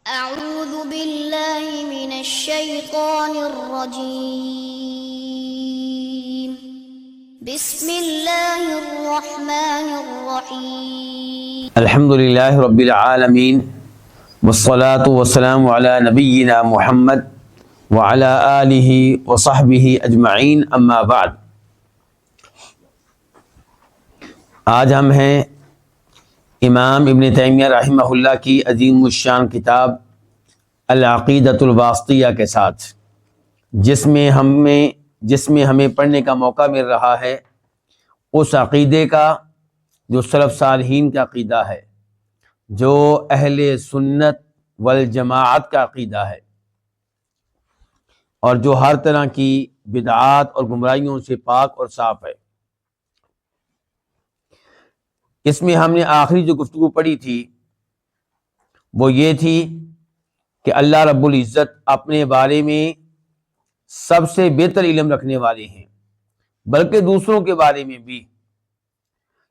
أعوذ بالله من الشيطان الرجيم بسم الله الرحمن الرحيم الحمد للہ رب العالمین والصلاة والسلام علی نبینا محمد وعلی آلہ وصحبہ اجمعین، اما بعد۔ آج ہم ہیں امام ابن تیمیہ رحمہ اللہ کی عظیم الشان کتاب العقیدۃ الواسطیہ کے ساتھ، جس میں ہمیں پڑھنے کا موقع مل رہا ہے اس عقیدے کا جو سلف صالحین کا عقیدہ ہے، جو اہل سنت والجماعت کا عقیدہ ہے، اور جو ہر طرح کی بدعات اور گمراہیوں سے پاک اور صاف ہے۔ اس میں ہم نے آخری جو گفتگو پڑھی تھی وہ یہ تھی کہ اللہ رب العزت اپنے بارے میں سب سے بہتر علم رکھنے والے ہیں، بلکہ دوسروں کے بارے میں بھی۔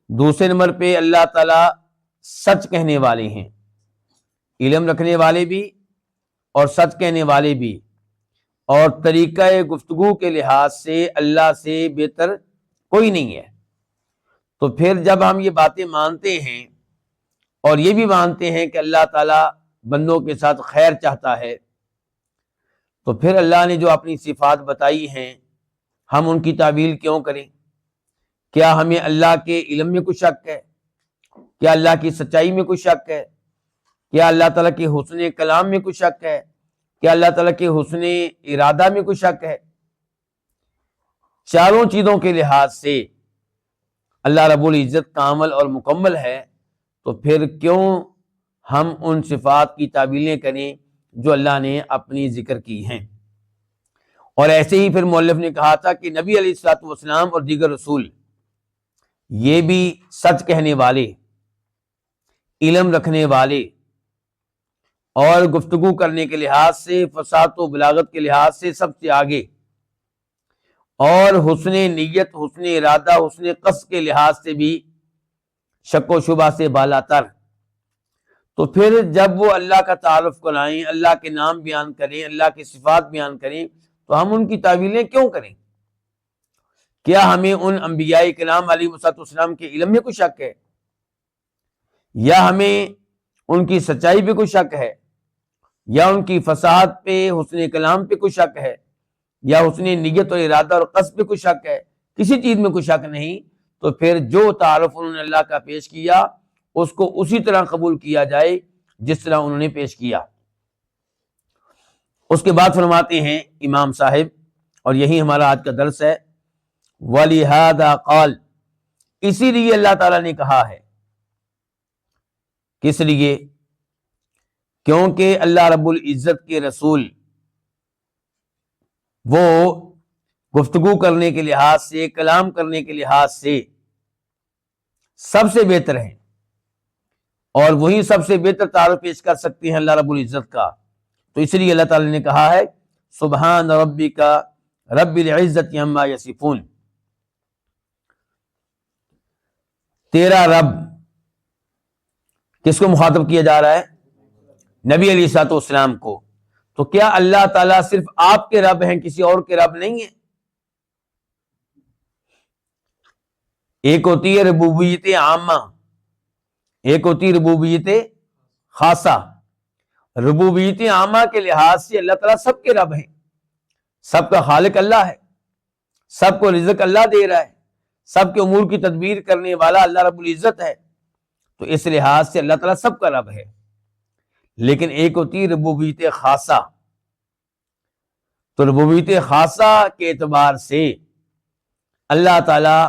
دوسرے نمبر پہ اللہ تعالیٰ سچ کہنے والے ہیں، علم رکھنے والے بھی اور سچ کہنے والے بھی، اور طریقہ گفتگو کے لحاظ سے اللہ سے بہتر کوئی نہیں ہے۔ تو پھر جب ہم یہ باتیں مانتے ہیں اور یہ بھی مانتے ہیں کہ اللہ تعالیٰ بندوں کے ساتھ خیر چاہتا ہے، تو پھر اللہ نے جو اپنی صفات بتائی ہیں ہم ان کی تعویل کیوں کریں؟ کیا ہمیں اللہ کے علم میں کچھ شک ہے؟ کیا اللہ کی سچائی میں کچھ شک ہے؟ کیا اللہ تعالیٰ کے حسن کلام میں کچھ شک ہے؟ کیا اللہ تعالیٰ کے حسن ارادہ میں کچھ شک ہے؟ چاروں چیزوں کے لحاظ سے اللہ رب العزت کامل اور مکمل ہے، تو پھر کیوں ہم ان صفات کی تعویلیں کریں جو اللہ نے اپنی ذکر کی ہیں؟ اور ایسے ہی پھر مؤلف نے کہا تھا کہ نبی علیہ الصلوۃ والسلام اور دیگر رسول یہ بھی سچ کہنے والے، علم رکھنے والے، اور گفتگو کرنے کے لحاظ سے، فصاحت و بلاغت کے لحاظ سے سب سے آگے، اور حسن نیت، حسن ارادہ، حسن قصد کے لحاظ سے بھی شک و شبہ سے بالا تر۔ تو پھر جب وہ اللہ کا تعارف کرائیں، اللہ کے نام بیان کریں، اللہ کی صفات بیان کریں، تو ہم ان کی تعویلیں کیوں کریں؟ کیا ہمیں ان انبیاء کرام علیہ السلام کے علم میں کچھ شک ہے؟ یا ہمیں ان کی سچائی پہ کچھ شک ہے؟ یا ان کی فصاحت پہ، حسن کلام پہ کچھ شک ہے؟ یا حسن نیت اور ارادہ اور قصد پہ کچھ شک ہے؟ کسی چیز میں کچھ شک نہیں۔ تو پھر جو تعارف انہوں نے اللہ کا پیش کیا اس کو اسی طرح قبول کیا جائے جس طرح انہوں نے پیش کیا۔ اس کے بعد فرماتے ہیں امام صاحب، اور یہی ہمارا آج کا درس ہے، وَلِهَذَا قَالَ، اسی لیے اللہ تعالیٰ نے کہا ہے۔ کس لیے؟ کیونکہ اللہ رب العزت کے رسول وہ گفتگو کرنے کے لحاظ سے، کلام کرنے کے لحاظ سے سب سے بہتر ہیں، اور وہی سب سے بہتر تعارف پیش کر سکتے ہیں اللہ رب العزت کا۔ تو اس لیے اللہ تعالی نے کہا ہے سبحان ربک رب العزت عما یصفون، تیرا رب، کس کو مخاطب کیا جا رہا ہے؟ نبی علیہ الصلوۃ والسلام کو۔ تو کیا اللہ تعالیٰ صرف آپ کے رب ہیں، کسی اور کے رب نہیں ہیں؟ ایک ہوتی ہے ربوبیت عامہ، ایک ہوتی ہے ربوبیت خاصہ۔ ربوبیت عامہ کے لحاظ سے اللہ تعالیٰ سب کے رب ہیں، سب کا خالق اللہ ہے، سب کو رزق اللہ دے رہا ہے، سب کے امور کی تدبیر کرنے والا اللہ رب العزت ہے، تو اس لحاظ سے اللہ تعالیٰ سب کا رب ہے۔ لیکن ایک ہوتی ہے ربوبیت خاصہ، تو ربوبیت خاصہ کے اعتبار سے اللہ تعالیٰ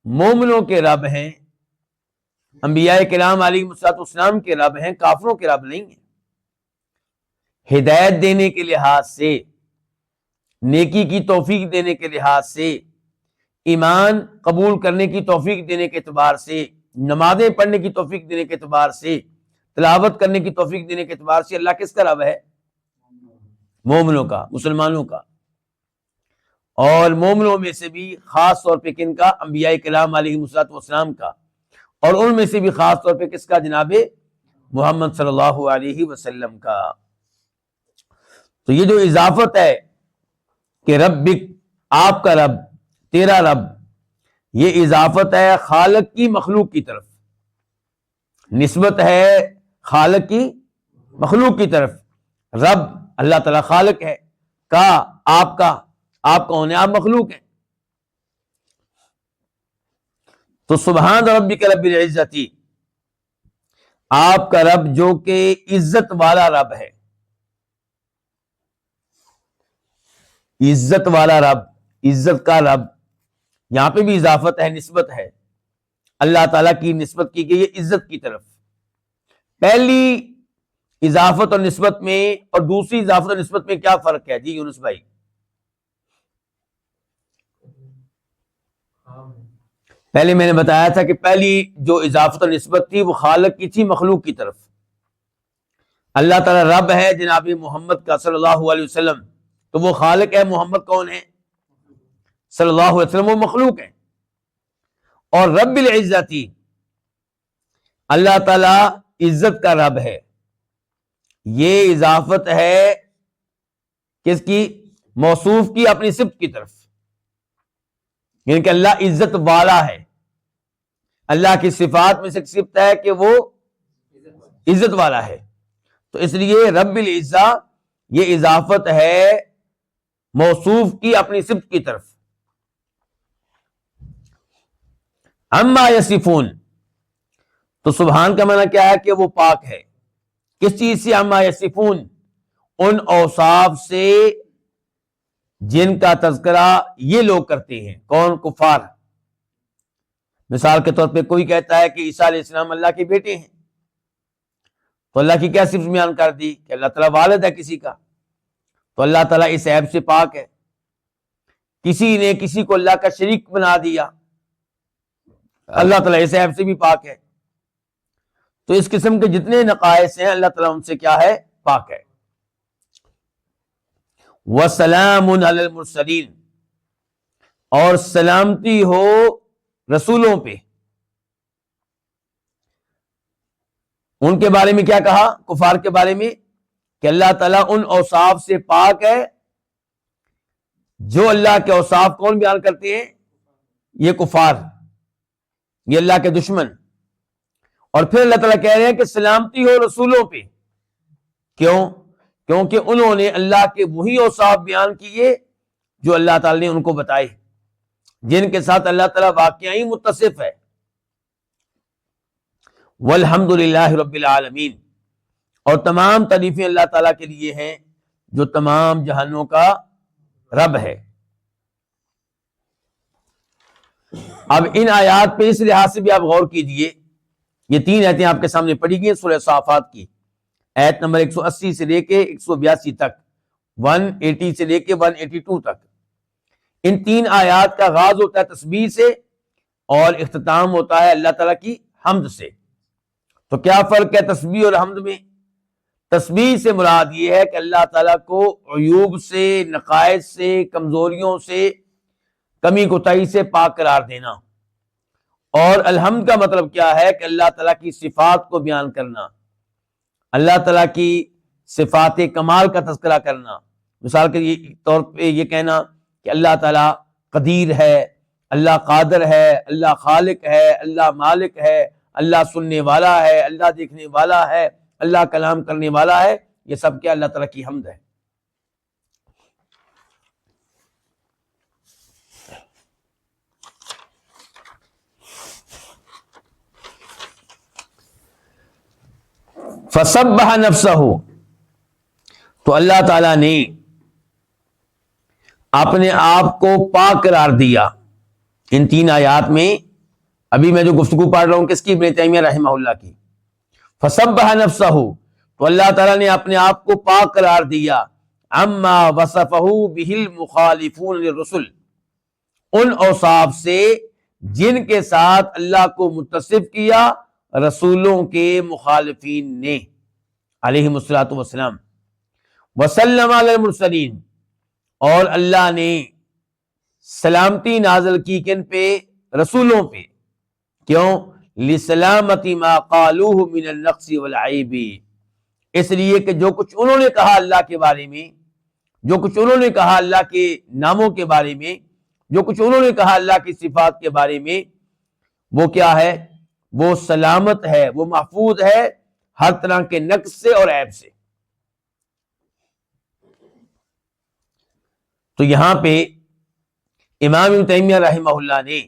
مومنوں کے رب ہیں، انبیاء کرام علیہ السلام کے رب ہیں، کافروں کے رب نہیں ہیں۔ ہدایت دینے کے لحاظ سے، نیکی کی توفیق دینے کے لحاظ سے، ایمان قبول کرنے کی توفیق دینے کے اعتبار سے، نمازیں پڑھنے کی توفیق دینے کے اعتبار سے، تلاوت کرنے کی توفیق دینے کے اعتبار سے اللہ کس کا رب ہے؟ مومنوں کا، مسلمانوں کا۔ اور مومنوں میں سے بھی خاص طور پہ کن کا؟ انبیاء کرام علیہ السلام کا، اور ان میں سے بھی خاص طور پہ کس کا؟ جناب محمد صلی اللہ علیہ وسلم کا۔ تو یہ جو اضافت ہے کہ ربک، آپ کا رب، تیرا رب، یہ اضافت ہے خالق کی مخلوق کی طرف، نسبت ہے خالق کی مخلوق کی طرف. رب اللہ تعالیٰ خالق ہے، کا آپ کا، آپ کون ہے؟ آپ مخلوق ہیں. تو سبحان ربک رب العزت، آپ کا رب جو کہ عزت والا رب ہے، عزت والا رب، عزت کا رب. یہاں پہ بھی اضافت ہے، نسبت ہے، اللہ تعالیٰ کی نسبت کی گئی ہے عزت کی طرف. پہلی اضافت اور نسبت میں اور دوسری اضافت اور نسبت میں کیا فرق ہے جی یونس بھائی؟ پہلے میں نے بتایا تھا کہ پہلی جو اضافت اور نسبت تھی وہ خالق کی تھی مخلوق کی طرف. اللہ تعالیٰ رب ہے جناب محمد کا صلی اللہ علیہ وسلم، تو وہ خالق ہے، محمد کون ہے؟ صلی اللہ علیہ وسلم، وہ مخلوق ہے. اور رب العزتی، اللہ تعالیٰ عزت کا رب ہے. یہ اضافت ہے کس کی؟ موصوف کی، اپنی صفت کی طرف، یعنی کہ اللہ عزت والا ہے. اللہ کی صفات میں سے ایک صفت ہے کہ وہ عزت والا ہے. تو اس لیے رب العزہ یہ اضافت ہے موصوف کی اپنی صفت کی طرف. عما یصفون، تو سبحان کا معنی کیا ہے؟ کہ وہ پاک ہے. کس چیز سے؟ عما یصفون، ان اوصاف سے جن کا تذکرہ یہ لوگ کرتے ہیں. کون؟ کفار. مثال کے طور پہ کوئی کہتا ہے کہ عیسیٰ علیہ السلام اللہ کے بیٹے ہیں، تو اللہ کی کیا صفت بیان کر دی کہ اللہ تعالیٰ والد ہے کسی کا، تو اللہ تعالیٰ اس عیب سے پاک ہے. کسی نے کسی کو اللہ کا شریک بنا دیا، اللہ تعالیٰ اس عیب سے بھی پاک ہے. تو اس قسم کے جتنے نقائص ہیں اللہ تعالیٰ ان سے کیا ہے؟ پاک ہے. وَسَلَامٌ عَلَى الْمُرْسَلِينَ، اور سلامتی ہو رسولوں پہ. ان کے بارے میں کیا کہا؟ کفار کے بارے میں کہ اللہ تعالیٰ ان اوصاف سے پاک ہے جو اللہ کے اوصاف کون بیان کرتے ہیں؟ یہ کفار، یہ اللہ کے دشمن. اور پھر اللہ تعالیٰ کہہ رہے ہیں کہ سلامتی ہو رسولوں پہ. کیوں؟ کیونکہ انہوں نے اللہ کے وہی اوصاف بیان کیے جو اللہ تعالیٰ نے ان کو بتائے، جن کے ساتھ اللہ تعالیٰ واقعی متصف ہے. والحمد للہ رب العالمین، اور تمام تعریفیں اللہ تعالیٰ کے لیے ہیں جو تمام جہانوں کا رب ہے. اب ان آیات پہ اس لحاظ سے بھی آپ غور کیجئے. یہ 3 آیتیں آپ کے سامنے پڑھی گئی ہیں سورہ صافات کی، آیت نمبر 180 سے لے کے 182 تک، 180 سے لے کے 182 تک. ان 3 آیات کا آغاز ہوتا ہے تسبیح سے اور اختتام ہوتا ہے اللہ تعالیٰ کی حمد سے. تو کیا فرق ہے تسبیح اور حمد میں؟ تسبیح سے مراد یہ ہے کہ اللہ تعالیٰ کو عیوب سے، نقائص سے، کمزوریوں سے، کمی کوتاہی سے پاک قرار دینا. اور الحمد کا مطلب کیا ہے؟ کہ اللہ تعالیٰ کی صفات کو بیان کرنا، اللہ تعالیٰ کی صفات کمال کا تذکرہ کرنا. مثال کے طور پہ یہ کہنا کہ اللہ تعالیٰ قدیر ہے، اللہ قادر ہے، اللہ خالق ہے، اللہ مالک ہے، اللہ سننے والا ہے، اللہ دیکھنے والا ہے، اللہ کلام کرنے والا ہے. یہ سب کیا؟ اللہ تعالیٰ کی حمد ہے. فَسَبَّحَ نَفْسَهُ، تو اللہ تعالیٰ نے اپنے آپ کو پاک قرار دیا. ان 3 آیات میں ابھی میں جو گفتگو پڑھ رہا ہوں کس کی؟ ابن تیمیہ رحمہ اللہ کی. فَسَبَّحَ نَفْسَهُ، تو اللہ تعالیٰ نے اپنے آپ کو پاک قرار دیا. عَمَّا وَصَفَهُ بِهِ الْمُخَالِفُونَ لِلرُّسُلِ، ان اوصاف سے جن کے ساتھ اللہ کو متصف کیا رسولوں کے مخالفین نے علیہم الصلوۃ والسلام. وسلم علی المرسلین، اور اللہ نے سلامتی نازل کی کن پہ؟ رسولوں پہ. کیوں؟ لسلامت ما قالوہ من النقص والعیب، اس لیے کہ جو کچھ انہوں نے کہا اللہ کے بارے میں جو کچھ انہوں نے کہا اللہ کے ناموں کے بارے میں، جو کچھ انہوں نے کہا اللہ کی صفات کے بارے میں، وہ کیا ہے؟ وہ سلامت ہے، وہ محفوظ ہے ہر طرح کے نقص سے اور عیب سے۔ تو یہاں پہ امام ابن تیمیہ رحمہ اللہ نے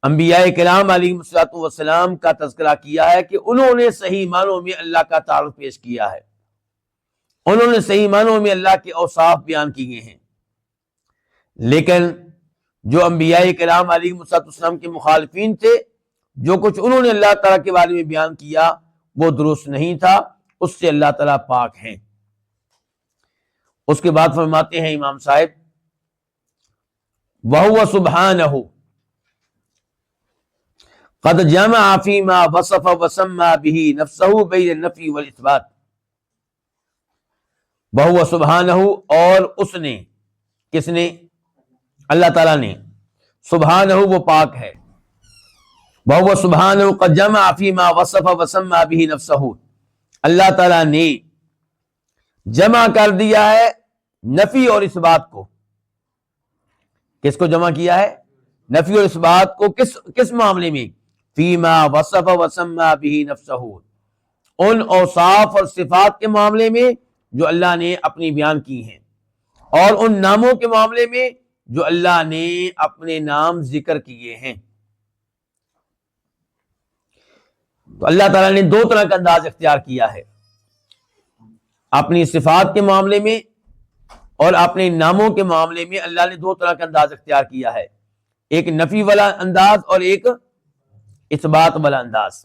انبیاء کرام علیہ الصلوۃ والسلام کا تذکرہ کیا ہے کہ انہوں نے صحیح معنوں میں اللہ کا تعارف پیش کیا ہے، انہوں نے صحیح معنوں میں اللہ کے اوصاف بیان کیے ہیں، لیکن جو انبیاء کرام علیہ الصلوۃ والسلام کے مخالفین تھے، جو کچھ انہوں نے اللہ تعالیٰ کے بارے میں بیان کیا وہ درست نہیں تھا، اس سے اللہ تعالیٰ پاک ہیں۔ اس کے بعد فرماتے ہیں امام صاحب، وَهُوَ سُبْحَانَهُ قَدْ جَمَعَ فِي مَا وَصَفَ وَسَمَّى بِهِ نَفْسَهُ بَيْنَ النَّفْيِ وَالْإِثْبَاتِ۔ وَهُوَ سُبْحَانَهُ، اور اس نے، کس نے؟ اللہ تعالیٰ نے، سبحانہ وہ پاک ہے، وَهُوَ سُبْحَانَهُ قَدْ جَمَعَ فِي مَا وَصَفَ وَسَمَّى بِهِ نَفْسَهُ، اللہ تعالیٰ نے جمع کر دیا ہے نفی اور اس بات کو۔ کس کو جمع کیا ہے؟ نفی اور اس بات کو۔ کس معاملے میں؟ فیما وصف وسمى به نفسه، ان اوصاف اور صفات کے معاملے میں جو اللہ نے اپنی بیان کی ہیں، اور ان ناموں کے معاملے میں جو اللہ نے اپنے نام ذکر کیے ہیں۔ تو اللہ تعالیٰ نے دو طرح کا انداز اختیار کیا ہے، اپنی صفات کے معاملے میں اور اپنے ناموں کے معاملے میں اللہ نے دو طرح کا انداز اختیار کیا ہے، ایک نفی والا انداز اور ایک اثبات والا انداز۔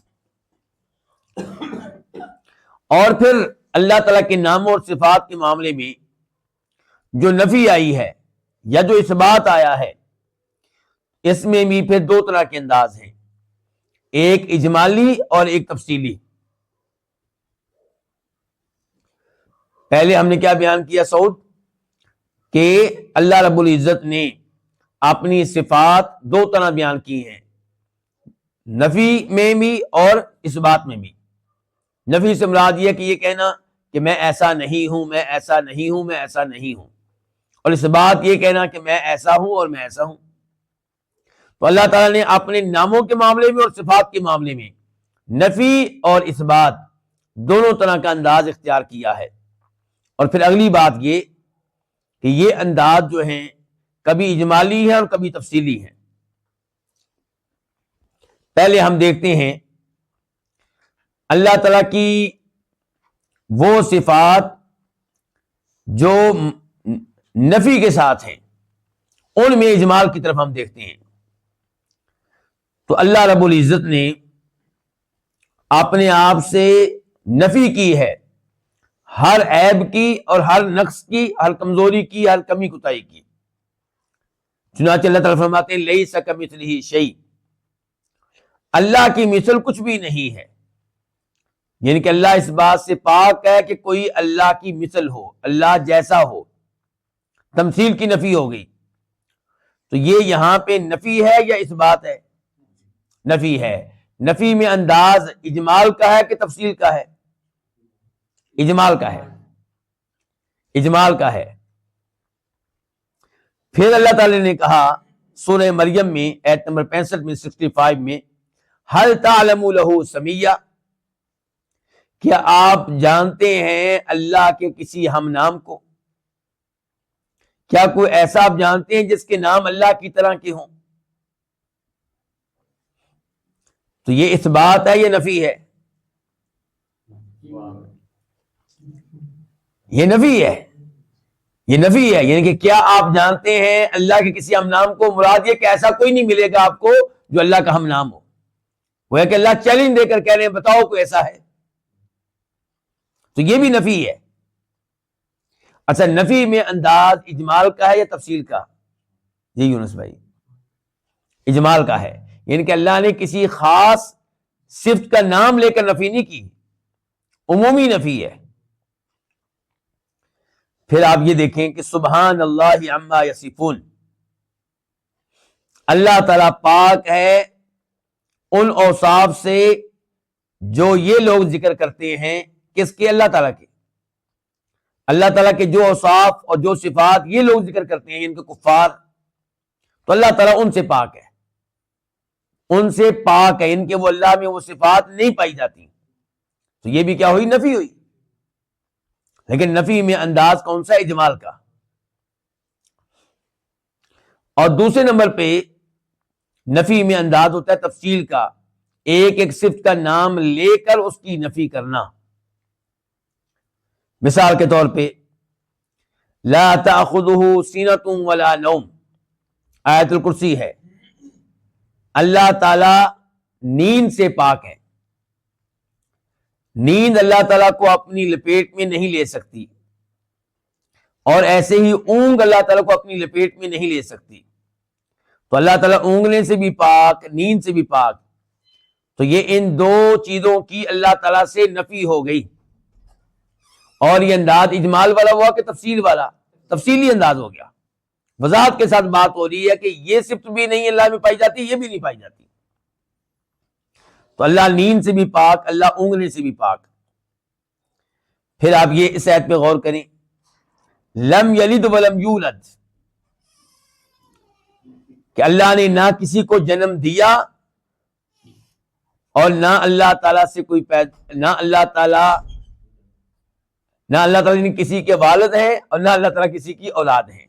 اور پھر اللہ تعالیٰ کے ناموں اور صفات کے معاملے میں جو نفی آئی ہے یا جو اثبات آیا ہے، اس میں بھی پھر دو طرح کے انداز ہیں، ایک اجمالی اور ایک تفصیلی۔ پہلے ہم نے کیا بیان کیا سعود؟ کہ اللہ رب العزت نے اپنی صفات دو طرح بیان کی ہیں، نفی میں بھی اور اثبات میں بھی۔ نفی سے مراد یہ کہ یہ کہنا کہ میں ایسا نہیں ہوں، میں ایسا نہیں ہوں، میں ایسا نہیں ہوں، اور اثبات یہ کہنا کہ میں ایسا ہوں اور میں ایسا ہوں۔ تو اللہ تعالیٰ نے اپنے ناموں کے معاملے میں اور صفات کے معاملے میں نفی اور اثبات دونوں طرح کا انداز اختیار کیا ہے۔ اور پھر اگلی بات یہ کہ یہ انداز جو ہیں کبھی اجمالی ہیں اور کبھی تفصیلی ہیں۔ پہلے ہم دیکھتے ہیں اللہ تعالیٰ کی وہ صفات جو نفی کے ساتھ ہیں، ان میں اجمال کی طرف ہم دیکھتے ہیں۔ تو اللہ رب العزت نے اپنے آپ سے نفی کی ہے ہر عیب کی اور ہر نقص کی، ہر کمزوری کی، ہر کمی کوتاہی کی۔ چنانچہ اللہ تعالیٰ فرماتے ہیں لیس کمثلہ شیء، اللہ کی مثل کچھ بھی نہیں ہے، یعنی کہ اللہ اس بات سے پاک ہے کہ کوئی اللہ کی مثل ہو، اللہ جیسا ہو۔ تمثیل کی نفی ہو گئی، تو یہ یہاں پہ نفی ہے یا اس بات ہے؟ نفی ہے۔ نفی میں انداز اجمال کا ہے کہ تفصیل کا ہے؟ اجمال کا ہے، اجمال کا ہے۔ پھر اللہ تعالی نے کہا سورہ مریم میں آیت نمبر 65 میں 65 میں، ہل تعلم لہ سمیہ، کیا آپ جانتے ہیں اللہ کے کسی ہم نام کو؟ کیا کوئی ایسا آپ جانتے ہیں جس کے نام اللہ کی طرح کے ہوں؟ تو یہ اثبات ہے، یہ نفی ہے؟ یہ نفی ہے، یہ نفی ہے، یعنی کہ کیا آپ جانتے ہیں اللہ کے کسی ہم نام کو؟ مراد یہ کہ ایسا کوئی نہیں ملے گا آپ کو جو اللہ کا ہم نام ہو۔ وہ ہے کہ اللہ چیلنج دے کر کہہ رہے ہیں بتاؤ کوئی ایسا ہے، تو یہ بھی نفی ہے۔ اچھا، نفی میں انداز اجمال کا ہے یا تفصیل کا؟ جی یونس بھائی، اجمال کا ہے، یعنی کہ اللہ نے کسی خاص صفت کا نام لے کر نفی نہیں کی، عمومی نفی ہے۔ پھر آپ یہ دیکھیں کہ سبحان اللہ عما یصفون، اللہ تعالیٰ پاک ہے ان اوصاف سے جو یہ لوگ ذکر کرتے ہیں، کس کے؟ اللہ تعالیٰ کے۔ اللہ تعالیٰ کے جو اوصاف اور جو صفات یہ لوگ ذکر کرتے ہیں ان کے کفار، تو اللہ تعالیٰ ان سے پاک ہے، ان سے پاک ہے، ان کے وہ اللہ میں وہ صفات نہیں پائی جاتی. تو یہ بھی کیا ہوئی؟ نفی ہوئی. لیکن نفی میں انداز کون سا؟ اجمال کا. اور دوسرے نمبر پہ نفی میں انداز ہوتا ہے تفصیل کا، ایک ایک صفت کا نام لے کر اس کی نفی کرنا. مثال کے طور پہ لا تأخذہ سینۃ ولا نوم، آیت الکرسی ہے. اللہ تعالی نیند سے پاک ہے، نیند اللہ تعالیٰ کو اپنی لپیٹ میں نہیں لے سکتی، اور ایسے ہی اونگ اللہ تعالیٰ کو اپنی لپیٹ میں نہیں لے سکتی. تو اللہ تعالیٰ اونگنے سے بھی پاک، نیند سے بھی پاک. تو یہ ان دو چیزوں کی اللہ تعالیٰ سے نفی ہو گئی. اور یہ انداز اجمال والا ہوا کہ تفصیل والا؟ تفصیلی انداز ہو گیا، وضاحت کے ساتھ بات ہو رہی ہے کہ یہ صفت بھی نہیں اللہ میں پائی جاتی، یہ بھی نہیں پائی جاتی. تو اللہ نیند سے بھی پاک، اللہ اونگنے سے بھی پاک. پھر آپ یہ اس آیت پہ غور کریں، لم یلد ولم یولد، کہ اللہ نے نہ کسی کو جنم دیا اور نہ اللہ تعالیٰ سے کوئی نہ اللہ تعالیٰ نے کسی کے والد ہیں اور نہ اللہ تعالیٰ کسی کی اولاد ہیں.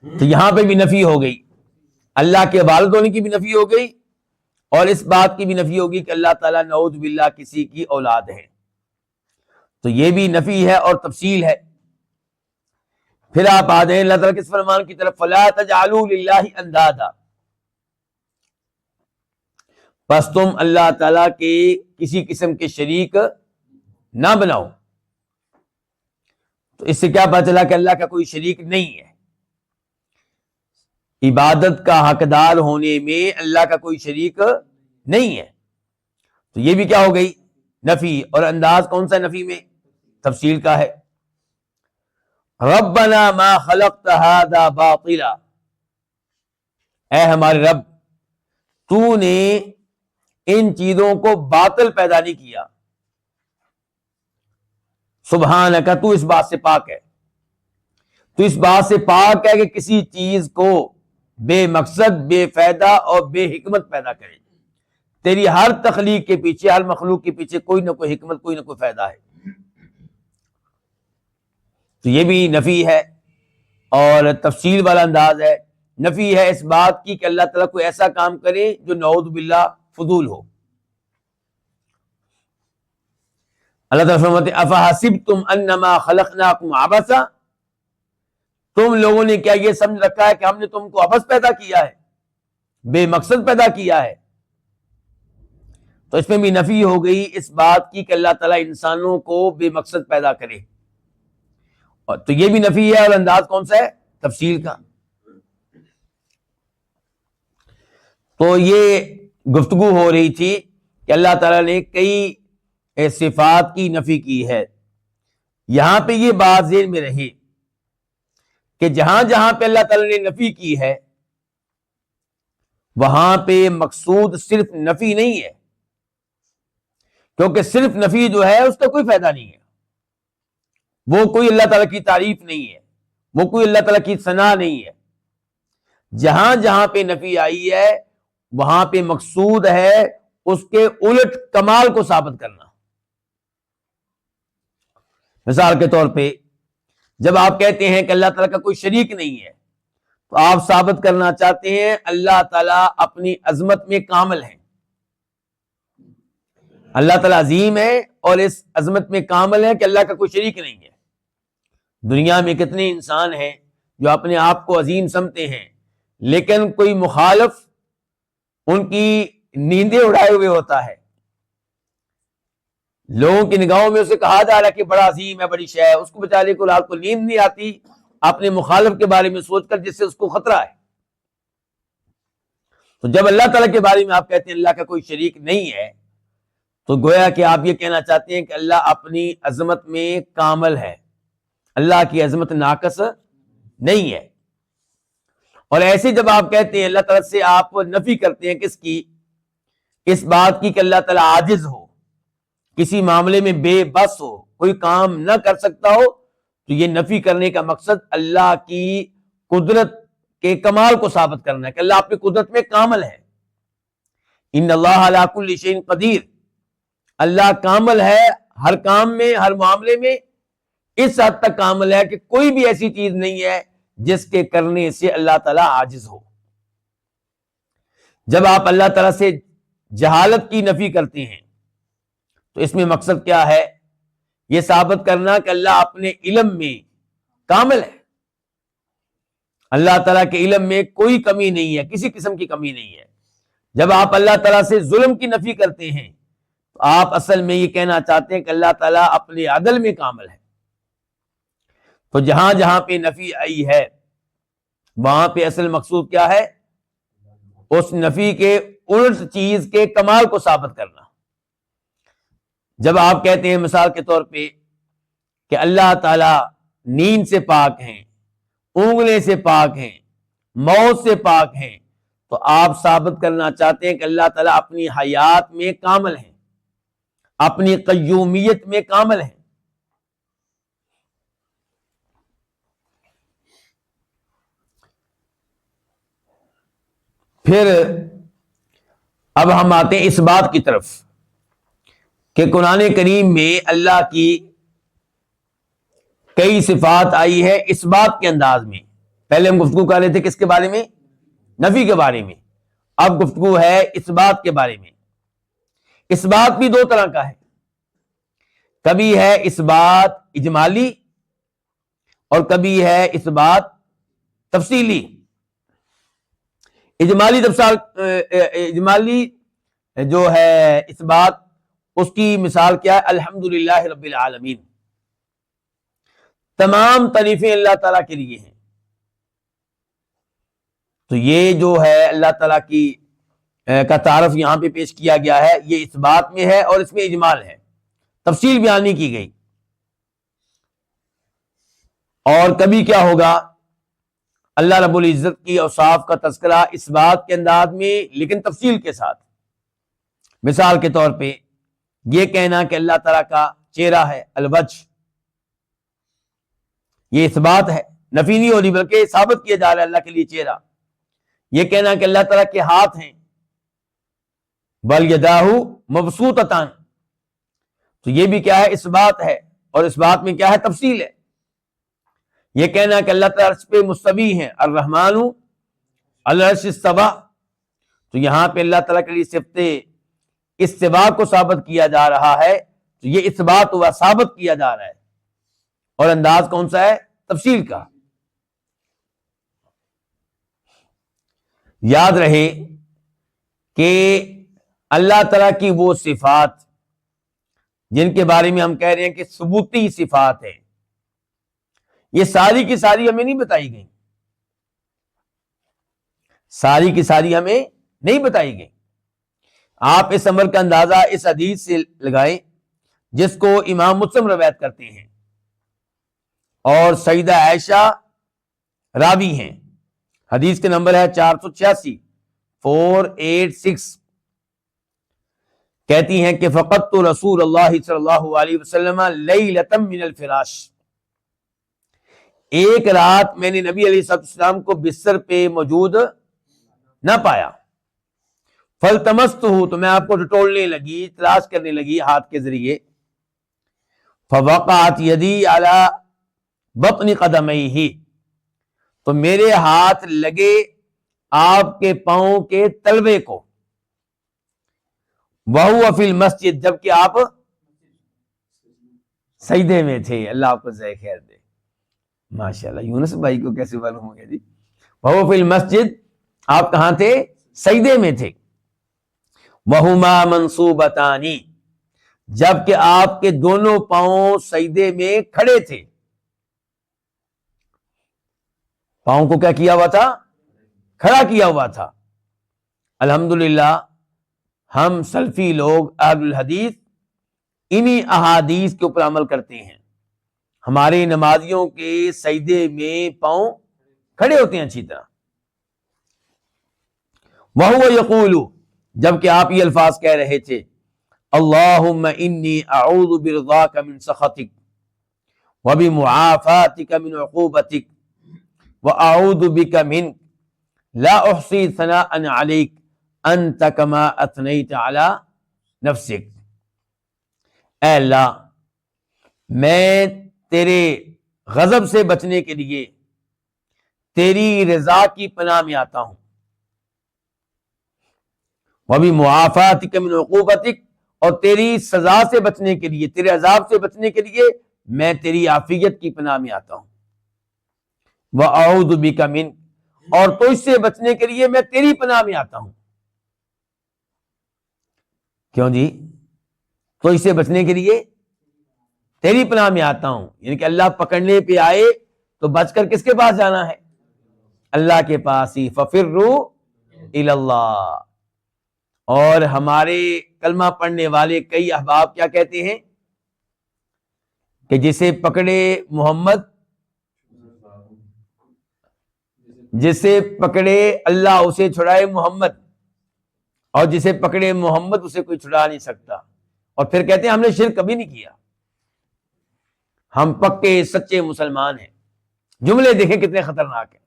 تو یہاں پہ بھی نفی ہو گئی، اللہ کے والد ہونے کی بھی نفی ہو گئی، اور اس بات کی بھی نفی ہوگی کہ اللہ تعالیٰ نعوذ باللہ کسی کی اولاد ہے. تو یہ بھی نفی ہے اور تفصیل ہے. پھر آپ آ جائیں اللہ تعالیٰ کے اس فرمان کی طرف، فلا تجعلوا للہ اندادا، بس تم اللہ تعالیٰ کے کسی قسم کے شریک نہ بناؤ. تو اس سے کیا پتہ چلا کہ اللہ کا کوئی شریک نہیں ہے، عبادت کا حقدار ہونے میں اللہ کا کوئی شریک نہیں ہے. تو یہ بھی کیا ہو گئی؟ نفی. اور انداز کون سا نفی میں؟ تفصیل کا ہے. ربنا ما خلقت هذا باطلا، اے ہمارے رب تو نے ان چیزوں کو باطل پیدا نہیں کیا. سبحانک، تو اس بات سے پاک ہے، تو اس بات سے پاک ہے کہ کسی چیز کو بے مقصد، بے فائدہ اور بے حکمت پیدا کرے. تیری ہر تخلیق کے پیچھے، ہر مخلوق کے پیچھے کوئی نہ کوئی حکمت، کوئی نہ کوئی فائدہ ہے. تو یہ بھی نفی ہے اور تفصیل والا انداز ہے. نفی ہے اس بات کی کہ اللہ تعالیٰ کوئی ایسا کام کرے جو نعوذ باللہ فضول ہو. اللہ تعالیٰ فرماتے ہیں افحسبتم انما خلقناکم عبثا، تم لوگوں نے کیا یہ سمجھ رکھا ہے کہ ہم نے تم کو عبث پیدا کیا ہے، بے مقصد پیدا کیا ہے. تو اس میں بھی نفی ہو گئی اس بات کی کہ اللہ تعالیٰ انسانوں کو بے مقصد پیدا کرے. اور تو یہ بھی نفی ہے. اور انداز کون سا ہے؟ تفصیل کا. تو یہ گفتگو ہو رہی تھی کہ اللہ تعالیٰ نے کئی صفات کی نفی کی ہے. یہاں پہ یہ بات ذہن میں رہی کہ جہاں جہاں پہ اللہ تعالیٰ نے نفی کی ہے وہاں پہ مقصود صرف نفی نہیں ہے، کیونکہ صرف نفی جو ہے اس کا کوئی فائدہ نہیں ہے، وہ کوئی اللہ تعالیٰ کی تعریف نہیں ہے، وہ کوئی اللہ تعالیٰ کی ثنا نہیں ہے. جہاں جہاں پہ نفی آئی ہے وہاں پہ مقصود ہے اس کے الٹ کمال کو ثابت کرنا. مثال کے طور پہ جب آپ کہتے ہیں کہ اللہ تعالیٰ کا کوئی شریک نہیں ہے تو آپ ثابت کرنا چاہتے ہیں اللہ تعالیٰ اپنی عظمت میں کامل ہے، اللہ تعالیٰ عظیم ہے اور اس عظمت میں کامل ہے کہ اللہ کا کوئی شریک نہیں ہے. دنیا میں کتنے انسان ہیں جو اپنے آپ کو عظیم سمجھتے ہیں لیکن کوئی مخالف ان کی نیندیں اڑائے ہوئے ہوتا ہے، لوگوں کی نگاہوں میں اسے کہا جا رہا ہے کہ بڑا عظیم ہے، بڑی شے ہے، اس کو بیچارے کو رات کو نیند نہیں آتی اپنے مخالف کے بارے میں سوچ کر جس سے اس کو خطرہ ہے. تو جب اللہ تعالیٰ کے بارے میں آپ کہتے ہیں اللہ کا کوئی شریک نہیں ہے تو گویا کہ آپ یہ کہنا چاہتے ہیں کہ اللہ اپنی عظمت میں کامل ہے، اللہ کی عظمت ناقص نہیں ہے. اور ایسے جب آپ کہتے ہیں اللہ تعالیٰ سے آپ نفی کرتے ہیں کس کی؟ اس بات کی کہ اللہ تعالیٰ عاجز ہو، کسی معاملے میں بے بس ہو، کوئی کام نہ کر سکتا ہو، تو یہ نفی کرنے کا مقصد اللہ کی قدرت کے کمال کو ثابت کرنا ہے کہ اللہ اپنی قدرت میں کامل ہے۔ ان اللہ علی کل شیء قدیر، اللہ کامل ہے ہر کام میں، ہر معاملے میں، اس حد تک کامل ہے کہ کوئی بھی ایسی چیز نہیں ہے جس کے کرنے سے اللہ تعالیٰ عاجز ہو۔ جب آپ اللہ تعالیٰ سے جہالت کی نفی کرتے ہیں تو اس میں مقصد کیا ہے؟ یہ ثابت کرنا کہ اللہ اپنے علم میں کامل ہے، اللہ تعالیٰ کے علم میں کوئی کمی نہیں ہے، کسی قسم کی کمی نہیں ہے۔ جب آپ اللہ تعالیٰ سے ظلم کی نفی کرتے ہیں تو آپ اصل میں یہ کہنا چاہتے ہیں کہ اللہ تعالیٰ اپنے عدل میں کامل ہے۔ تو جہاں جہاں پہ نفی آئی ہے وہاں پہ اصل مقصود کیا ہے؟ اس نفی کے الٹ چیز کے کمال کو ثابت کرنا۔ جب آپ کہتے ہیں مثال کے طور پہ کہ اللہ تعالیٰ نیند سے پاک ہیں، اونگنے سے پاک ہیں، موت سے پاک ہیں، تو آپ ثابت کرنا چاہتے ہیں کہ اللہ تعالیٰ اپنی حیات میں کامل ہیں، اپنی قیومیت میں کامل ہیں۔ پھر اب ہم آتے ہیں اس بات کی طرف کہ قرآن کریم میں اللہ کی کئی صفات آئی ہے اس بات کے انداز میں۔ پہلے ہم گفتگو کر رہے تھے کس کے بارے میں؟ نفی کے بارے میں۔ اب گفتگو ہے اس بات کے بارے میں۔ اس بات بھی دو طرح کا ہے، کبھی ہے اس بات اجمالی اور کبھی ہے اس بات تفصیلی۔ اجمالی جو ہے اس بات، اس کی مثال کیا ہے؟ الحمدللہ رب العالمین، تمام تعریفیں اللہ تعالیٰ کے لیے ہیں۔ تو یہ جو ہے اللہ تعالیٰ کی کا تعارف یہاں پہ پیش کیا گیا ہے، یہ اس بات میں ہے اور اس میں اجمال ہے، تفصیل بیان نہیں کی گئی۔ اور کبھی کیا ہوگا؟ اللہ رب العزت کی اوصاف کا تذکرہ اس بات کے انداز میں لیکن تفصیل کے ساتھ۔ مثال کے طور پہ یہ کہنا کہ اللہ تعالیٰ کا چہرہ ہے، الوجہ، یہ اس بات ہے، نفی نہیں ہو رہی بلکہ ثابت کیا جا رہا ہے اللہ کے لیے چہرہ۔ یہ کہنا کہ اللہ تعالیٰ کے ہاتھ ہیں، بل یداہ مبسوطتان، تو یہ بھی کیا ہے؟ اس بات ہے، اور اس بات میں کیا ہے؟ تفصیل ہے۔ یہ کہنا کہ اللہ تعالیٰ عرش پہ مستوی ہیں، الرحمن علی العرش استویٰ، تو یہاں پہ اللہ تعالیٰ کے لیے صفت استواء کو ثابت کیا جا رہا ہے، تو یہ اس بات ہوا، ثابت کیا جا رہا ہے، اور انداز کون سا ہے؟ تفصیل کا۔ یاد رہے کہ اللہ تعالیٰ کی وہ صفات جن کے بارے میں ہم کہہ رہے ہیں کہ ثبوتی صفات ہیں، یہ ساری کی ساری ہمیں نہیں بتائی گئی، ساری کی ساری ہمیں نہیں بتائی گئی۔ آپ اس امر کا اندازہ اس حدیث سے لگائیں جس کو امام مسلم روایت کرتے ہیں اور سیدہ عائشہ راوی ہیں۔ حدیث کے نمبر ہے 486، 486۔ کہتی ہیں کہ فقدت رسول اللہ صلی اللہ علیہ وسلم لیلۃ من الفراش، ایک رات میں نے نبی علیہ السلام کو بستر پہ موجود نہ پایا، فالتمستہ، تو میں آپ کو ٹٹولنے لگی، تلاش کرنے لگی ہاتھ کے ذریعے، فوقعت یدی علی بطن قدمیہ، تو میرے ہاتھ لگے آپ کے پاؤں کے تلوے کو، وَهُوَ فِي الْمَسْجِدِ، جبکہ آپ سجدے میں تھے۔ اللہ آپ کو جزائے خیر دے۔ ماشاءاللہ، یونس بھائی کو کیسے معلوم ہو گیا جی؟ وَهُوَ فِي الْمَسْجِدِ، آپ کہاں تھے؟ سجدے میں تھے۔ وَهُمَا مَنْصُوبَتَانِ، جبکہ آپ کے دونوں پاؤں سجدے میں کھڑے تھے۔ پاؤں کو کیا کیا ہوا تھا؟ کھڑا کیا ہوا تھا۔ الحمدللہ ہم سلفی لوگ اہل الحدیث انہی احادیث کے اوپر عمل کرتے ہیں۔ ہمارے نمازیوں کے سجدے میں پاؤں کھڑے ہوتے ہیں اچھی طرح۔ وَهُوَ يَقُولُ، جبکہ آپ یہ الفاظ کہہ رہے تھے، اللہم انی اعوذ برضاک من سخطک وبمعافاتک من عقوبتک واعوذ بک منک لا احصی ثناء علیک انت کما اثنیت علی نفسک۔ اے اللہ، میں تیرے غضب سے بچنے کے لیے تیری رضا کی پناہ میں آتا ہوں، وبمعافاتک من عقوبتک، اور تیری سزا سے بچنے کے لیے، تیرے عذاب سے بچنے کے لیے میں تیری عافیت کی پناہ میں آتا ہوں، وَأَعُوذُ بِكَ مِنْ، اور تو اس سے بچنے کے لیے میں تیری پناہ میں آتا ہوں۔ کیوں جی؟ تو اس سے بچنے کے لیے تیری پناہ میں آتا ہوں، یعنی کہ اللہ پکڑنے پہ آئے تو بچ کر کس کے پاس جانا ہے؟ اللہ کے پاس ہی۔ فَفِرُّوا إِلَى اللَّهِ۔ اور ہمارے کلمہ پڑھنے والے کئی احباب کیا کہتے ہیں کہ جسے پکڑے محمد، جسے پکڑے اللہ اسے چھڑائے محمد، اور جسے پکڑے محمد اسے کوئی چھڑا نہیں سکتا، اور پھر کہتے ہیں ہم نے شرک کبھی نہیں کیا، ہم پکے سچے مسلمان ہیں۔ جملے دیکھیں کتنے خطرناک ہیں۔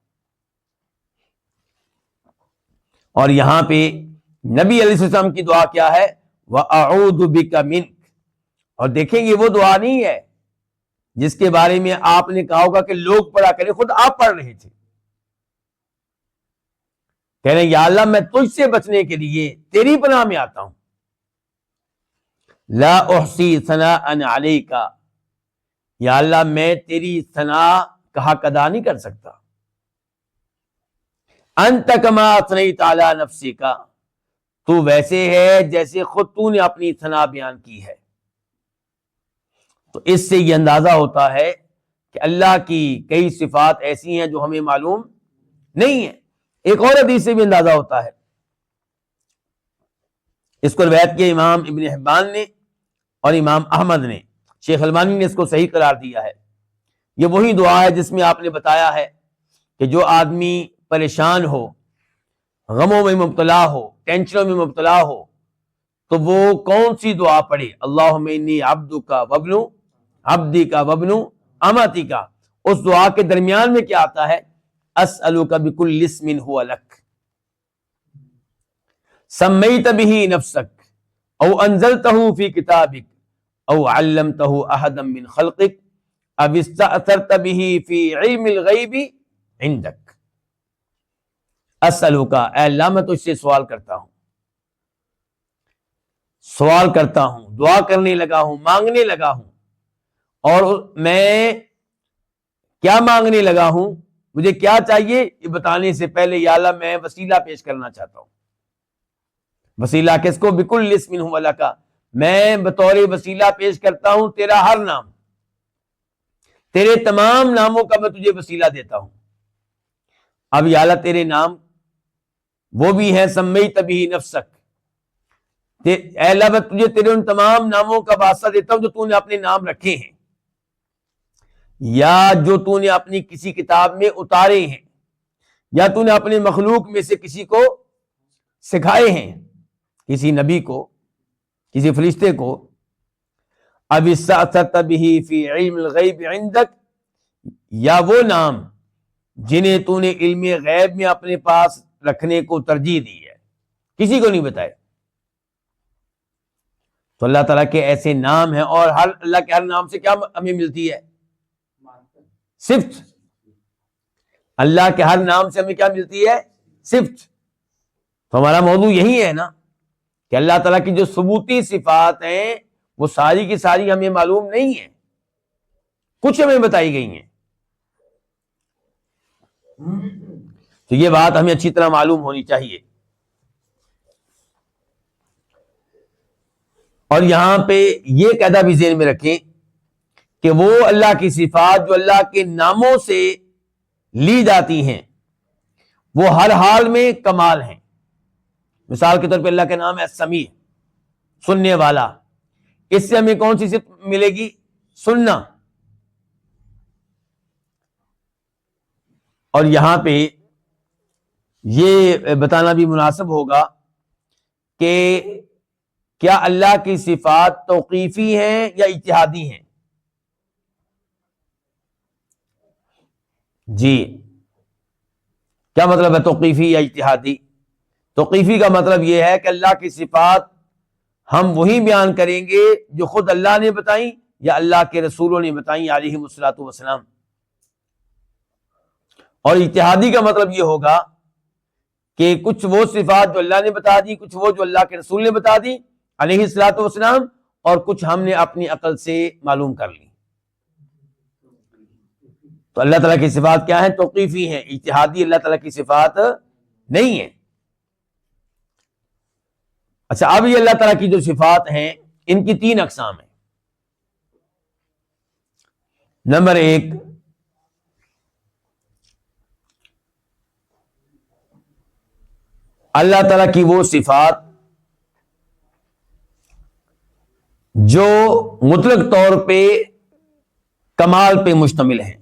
اور یہاں پہ نبی علیہ السلام کی دعا کیا ہے؟ وَأَعُوذُ بِكَ مِنْكَ۔ اور دیکھیں یہ وہ دعا نہیں ہے جس کے بارے میں آپ نے کہا ہوگا کہ لوگ پڑھا کریں، خود آپ پڑھ رہے تھے، کہہ رہے ہیں یا اللہ میں تجھ سے بچنے کے لیے تیری پناہ میں آتا ہوں، لا احصی ثناء علیک، یا اللہ میں تیری ثنا کا حق ادا نہیں کر سکتا، انت کما اثنیت علی نفسک، تو ویسے ہے جیسے خود تو نے اپنی ثنا بیان کی ہے۔ تو اس سے یہ اندازہ ہوتا ہے کہ اللہ کی کئی صفات ایسی ہیں جو ہمیں معلوم نہیں ہیں۔ ایک اور حدیث سے بھی اندازہ ہوتا ہے، اس کو روایت کیا امام ابن حبان نے اور امام احمد نے، شیخ البانی نے اس کو صحیح قرار دیا ہے۔ یہ وہی دعا ہے جس میں آپ نے بتایا ہے کہ جو آدمی پریشان ہو، غموں میں مبتلا ہو، ٹینشنوں میں مبتلا ہو، تو وہ کون سی دعا پڑھے؟ اللہم انی عبدک وابن عبدک وابن امتک۔ اس دعا کے درمیان میں کیا آتا ہے؟ اسألک بکل اسم ہو لک سمیت بہ نفسک او انزلتہ فی کتابک او علمتہ احدا من خلقک او استأثرت بہ فی علم الغیب عندک۔ اسألک، اے اللہ میں تجھ سے سوال کرتا ہوں، سوال کرتا ہوں، دعا کرنے لگا ہوں، مانگنے لگا ہوں، اور میں کیا مانگنے لگا ہوں، مجھے کیا چاہیے یہ بتانے سے پہلے یا اللہ میں وسیلہ پیش کرنا چاہتا ہوں۔ وسیلہ کس کو؟ بکل اسم ہو لک، میں بطور وسیلہ پیش کرتا ہوں تیرا ہر نام، تیرے تمام ناموں کا میں تجھے وسیلہ دیتا ہوں۔ اب یا اللہ تیرے نام وہ بھی ہے سمیت بہ نفسک، اے اللہ میں تجھے تیرے ان تمام ناموں کا واسطہ دیتا ہوں جو تو نے اپنے نام رکھے ہیں یا جو تو نے اپنی کسی کتاب میں اتارے ہیں یا تو نے اپنے مخلوق میں سے کسی کو سکھائے ہیں، کسی نبی کو، کسی فرشتے کو۔ اب استأثرت بہ فی علم الغیب عندک، یا وہ نام جنہیں تو نے علم غیب میں اپنے پاس رکھنے کو ترجیح دی ہے، کسی کو نہیں بتائے۔ تو اللہ تعالیٰ کے ایسے نام ہیں، اور اللہ کے ہر نام سے کیا ہمیں ملتی ہے؟ صفت۔ اللہ کے ہر نام سے ہمیں کیا ملتی ہے؟ صفت۔ تو ہمارا موضوع یہی ہے نا کہ اللہ تعالیٰ کی جو ثبوتی صفات ہیں وہ ساری کی ساری ہمیں معلوم نہیں ہیں، کچھ ہمیں بتائی گئی ہیں۔ تو یہ بات ہمیں اچھی طرح معلوم ہونی چاہیے۔ اور یہاں پہ یہ قاعدہ بھی ذہن میں رکھیں کہ وہ اللہ کی صفات جو اللہ کے ناموں سے لی جاتی ہیں وہ ہر حال میں کمال ہیں۔ مثال کے طور پہ اللہ کا نام ہے السمیع، سننے والا، اس سے ہمیں کون سی صفت ملے گی؟ سننا۔ اور یہاں پہ یہ بتانا بھی مناسب ہوگا کہ کیا اللہ کی صفات توقیفی ہیں یا اجتہادی ہیں؟ جی، کیا مطلب ہے توقیفی یا اجتہادی؟ توقیفی کا مطلب یہ ہے کہ اللہ کی صفات ہم وہی بیان کریں گے جو خود اللہ نے بتائیں یا اللہ کے رسولوں نے بتائیں علیہم الصلوۃ والسلام. اور اجتہادی کا مطلب یہ ہوگا کہ کچھ وہ صفات جو اللہ نے بتا دی، کچھ وہ جو اللہ کے رسول نے بتا دی علیہ الصلوۃ والسلام، اور کچھ ہم نے اپنی عقل سے معلوم کر لی. تو اللہ تعالیٰ کی صفات کیا ہیں؟ توقیفی ہیں، اجتہادی اللہ تعالیٰ کی صفات نہیں ہیں. اچھا، اب یہ اللہ تعالیٰ کی جو صفات ہیں ان کی 3 اقسام ہیں. نمبر 1، اللہ تعالیٰ کی وہ صفات جو مطلق طور پہ کمال پہ مشتمل ہیں.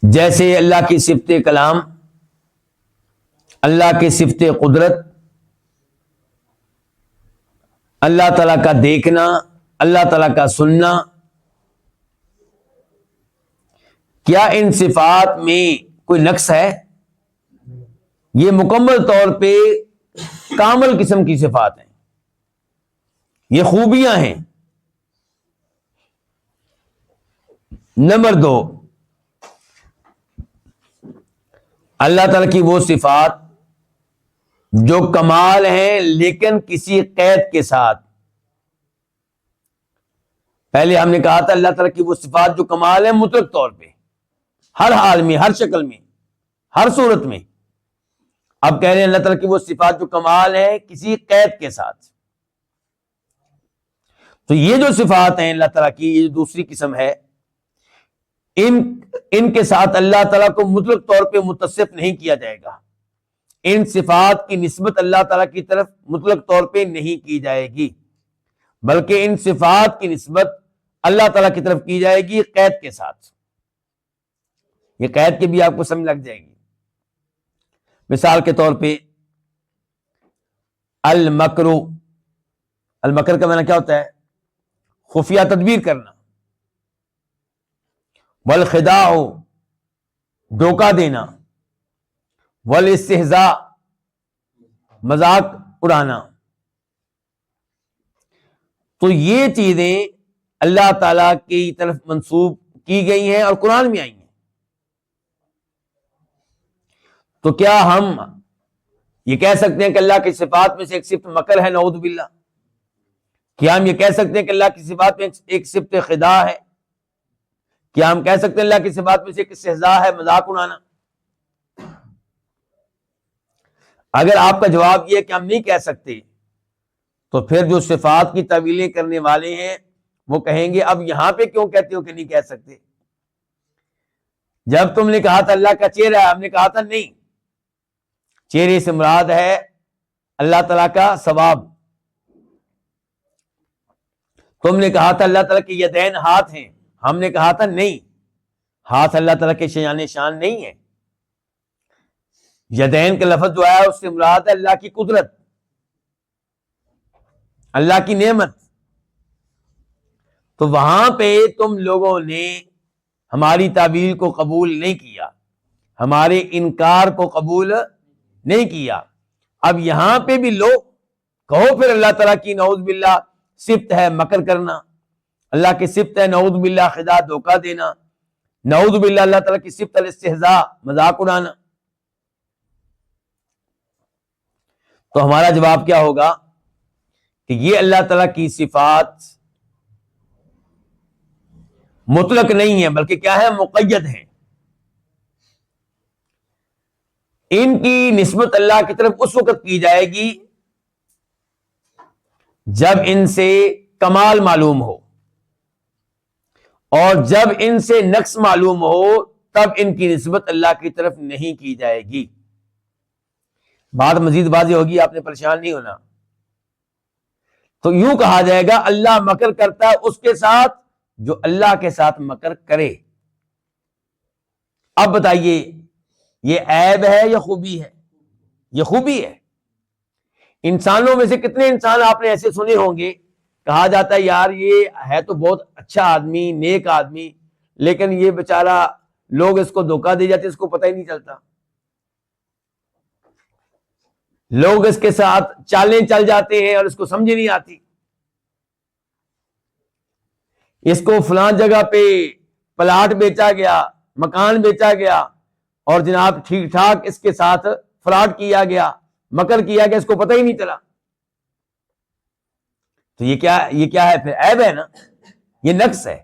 جیسے اللہ کی صفت کلام، اللہ کی صفت قدرت، اللہ تعالیٰ کا دیکھنا، اللہ تعالیٰ کا سننا. کیا ان صفات میں کوئی نقص ہے؟ یہ مکمل طور پہ کامل قسم کی صفات ہیں، یہ خوبیاں ہیں. نمبر 2، اللہ تعالیٰ کی وہ صفات جو کمال ہیں لیکن کسی قید کے ساتھ. پہلے ہم نے کہا تھا اللہ تعالیٰ کی وہ صفات جو کمال ہیں مطلق طور پہ، ہر حال میں، ہر شکل میں، ہر صورت میں. اب کہہ رہے ہیں اللہ تعالیٰ کی وہ صفات جو کمال ہے کسی قید کے ساتھ. تو یہ جو صفات ہیں اللہ تعالیٰ کی، یہ جو دوسری قسم ہے، ان کے ساتھ اللہ تعالیٰ کو مطلق طور پہ متصف نہیں کیا جائے گا. ان صفات کی نسبت اللہ تعالیٰ کی طرف مطلق طور پہ نہیں کی جائے گی، بلکہ ان صفات کی نسبت اللہ تعالیٰ کی طرف کی جائے گی قید کے ساتھ. یہ قید کی بھی آپ کو سمجھ لگ جائے گی. مثال کے طور پہ المکر، المکر کا معنی کیا ہوتا ہے؟ خفیہ تدبیر کرنا. والخداع، دھوکہ دینا. والاستہزاء، مذاق اڑانا. تو یہ چیزیں اللہ تعالی کی طرف منسوب کی گئی ہیں اور قرآن میں آئی ہیں. تو کیا ہم یہ کہہ سکتے ہیں کہ اللہ کی صفات میں سے ایک صفت مکر ہے؟ نعوذ باللہ. کیا ہم یہ کہہ سکتے ہیں کہ اللہ کی صفات میں ایک صفت خداع ہے؟ کیا ہم کہہ سکتے ہیں اللہ کی صفات میں سے ایک استہزاء ہے، مذاق اڑانا؟ اگر آپ کا جواب یہ ہے کہ ہم نہیں کہہ سکتے، تو پھر جو صفات کی تعویلیں کرنے والے ہیں وہ کہیں گے اب یہاں پہ کیوں کہتے ہو کہ نہیں کہہ سکتے؟ جب تم نے کہا تھا اللہ کا چہرہ ہے، ہم نے کہا تھا نہیں، چہرے سے مراد ہے اللہ تعالیٰ کا ثواب. تم نے کہا تھا اللہ تعالیٰ کے یدین، ہاتھ ہیں، ہم نے کہا تھا نہیں، ہاتھ اللہ تعالیٰ کے شان نہیں ہے. یدین کا لفظ جو ہے اس سے مراد ہے اللہ کی قدرت، اللہ کی نعمت. تو وہاں پہ تم لوگوں نے ہماری تعبیر کو قبول نہیں کیا، ہمارے انکار کو قبول نہیں کیا. اب یہاں پہ بھی لو کہو پھر اللہ تعالیٰ کی نعوذ باللہ صفت ہے مکر کرنا، اللہ کی صفت ہے نعوذ باللہ خداع، دھوکہ دینا، نعوذ باللہ اللہ تعالیٰ کی صفت الاستہزاء، مذاق اڑانا. تو ہمارا جواب کیا ہوگا کہ یہ اللہ تعالیٰ کی صفات مطلق نہیں ہے، بلکہ کیا ہے؟ مقید ہیں. ان کی نسبت اللہ کی طرف اس وقت کی جائے گی جب ان سے کمال معلوم ہو، اور جب ان سے نقص معلوم ہو تب ان کی نسبت اللہ کی طرف نہیں کی جائے گی. بات مزید واضح ہوگی، آپ نے پریشان نہیں ہونا. تو یوں کہا جائے گا اللہ مکر کرتا ہے اس کے ساتھ جو اللہ کے ساتھ مکر کرے. اب بتائیے یہ عیب ہے یا خوبی ہے؟ یہ خوبی ہے۔ انسانوں میں سے کتنے انسان آپ نے ایسے سنے ہوں گے، کہا جاتا ہے یار یہ ہے تو بہت اچھا آدمی، نیک آدمی، لیکن یہ بیچارہ لوگ اس کو دھوکہ دے جاتے، اس کو پتہ ہی نہیں چلتا، لوگ اس کے ساتھ چالیں چل جاتے ہیں اور اس کو سمجھ نہیں آتی، اس کو فلاں جگہ پہ پلاٹ بیچا گیا، مکان بیچا گیا، اور جناب ٹھیک ٹھاک اس کے ساتھ فراڈ کیا گیا، مکر کیا گیا، اس کو پتہ ہی نہیں چلا، تو یہ کیا ہے؟ پھر عیب ہے نا، یہ نقص ہے۔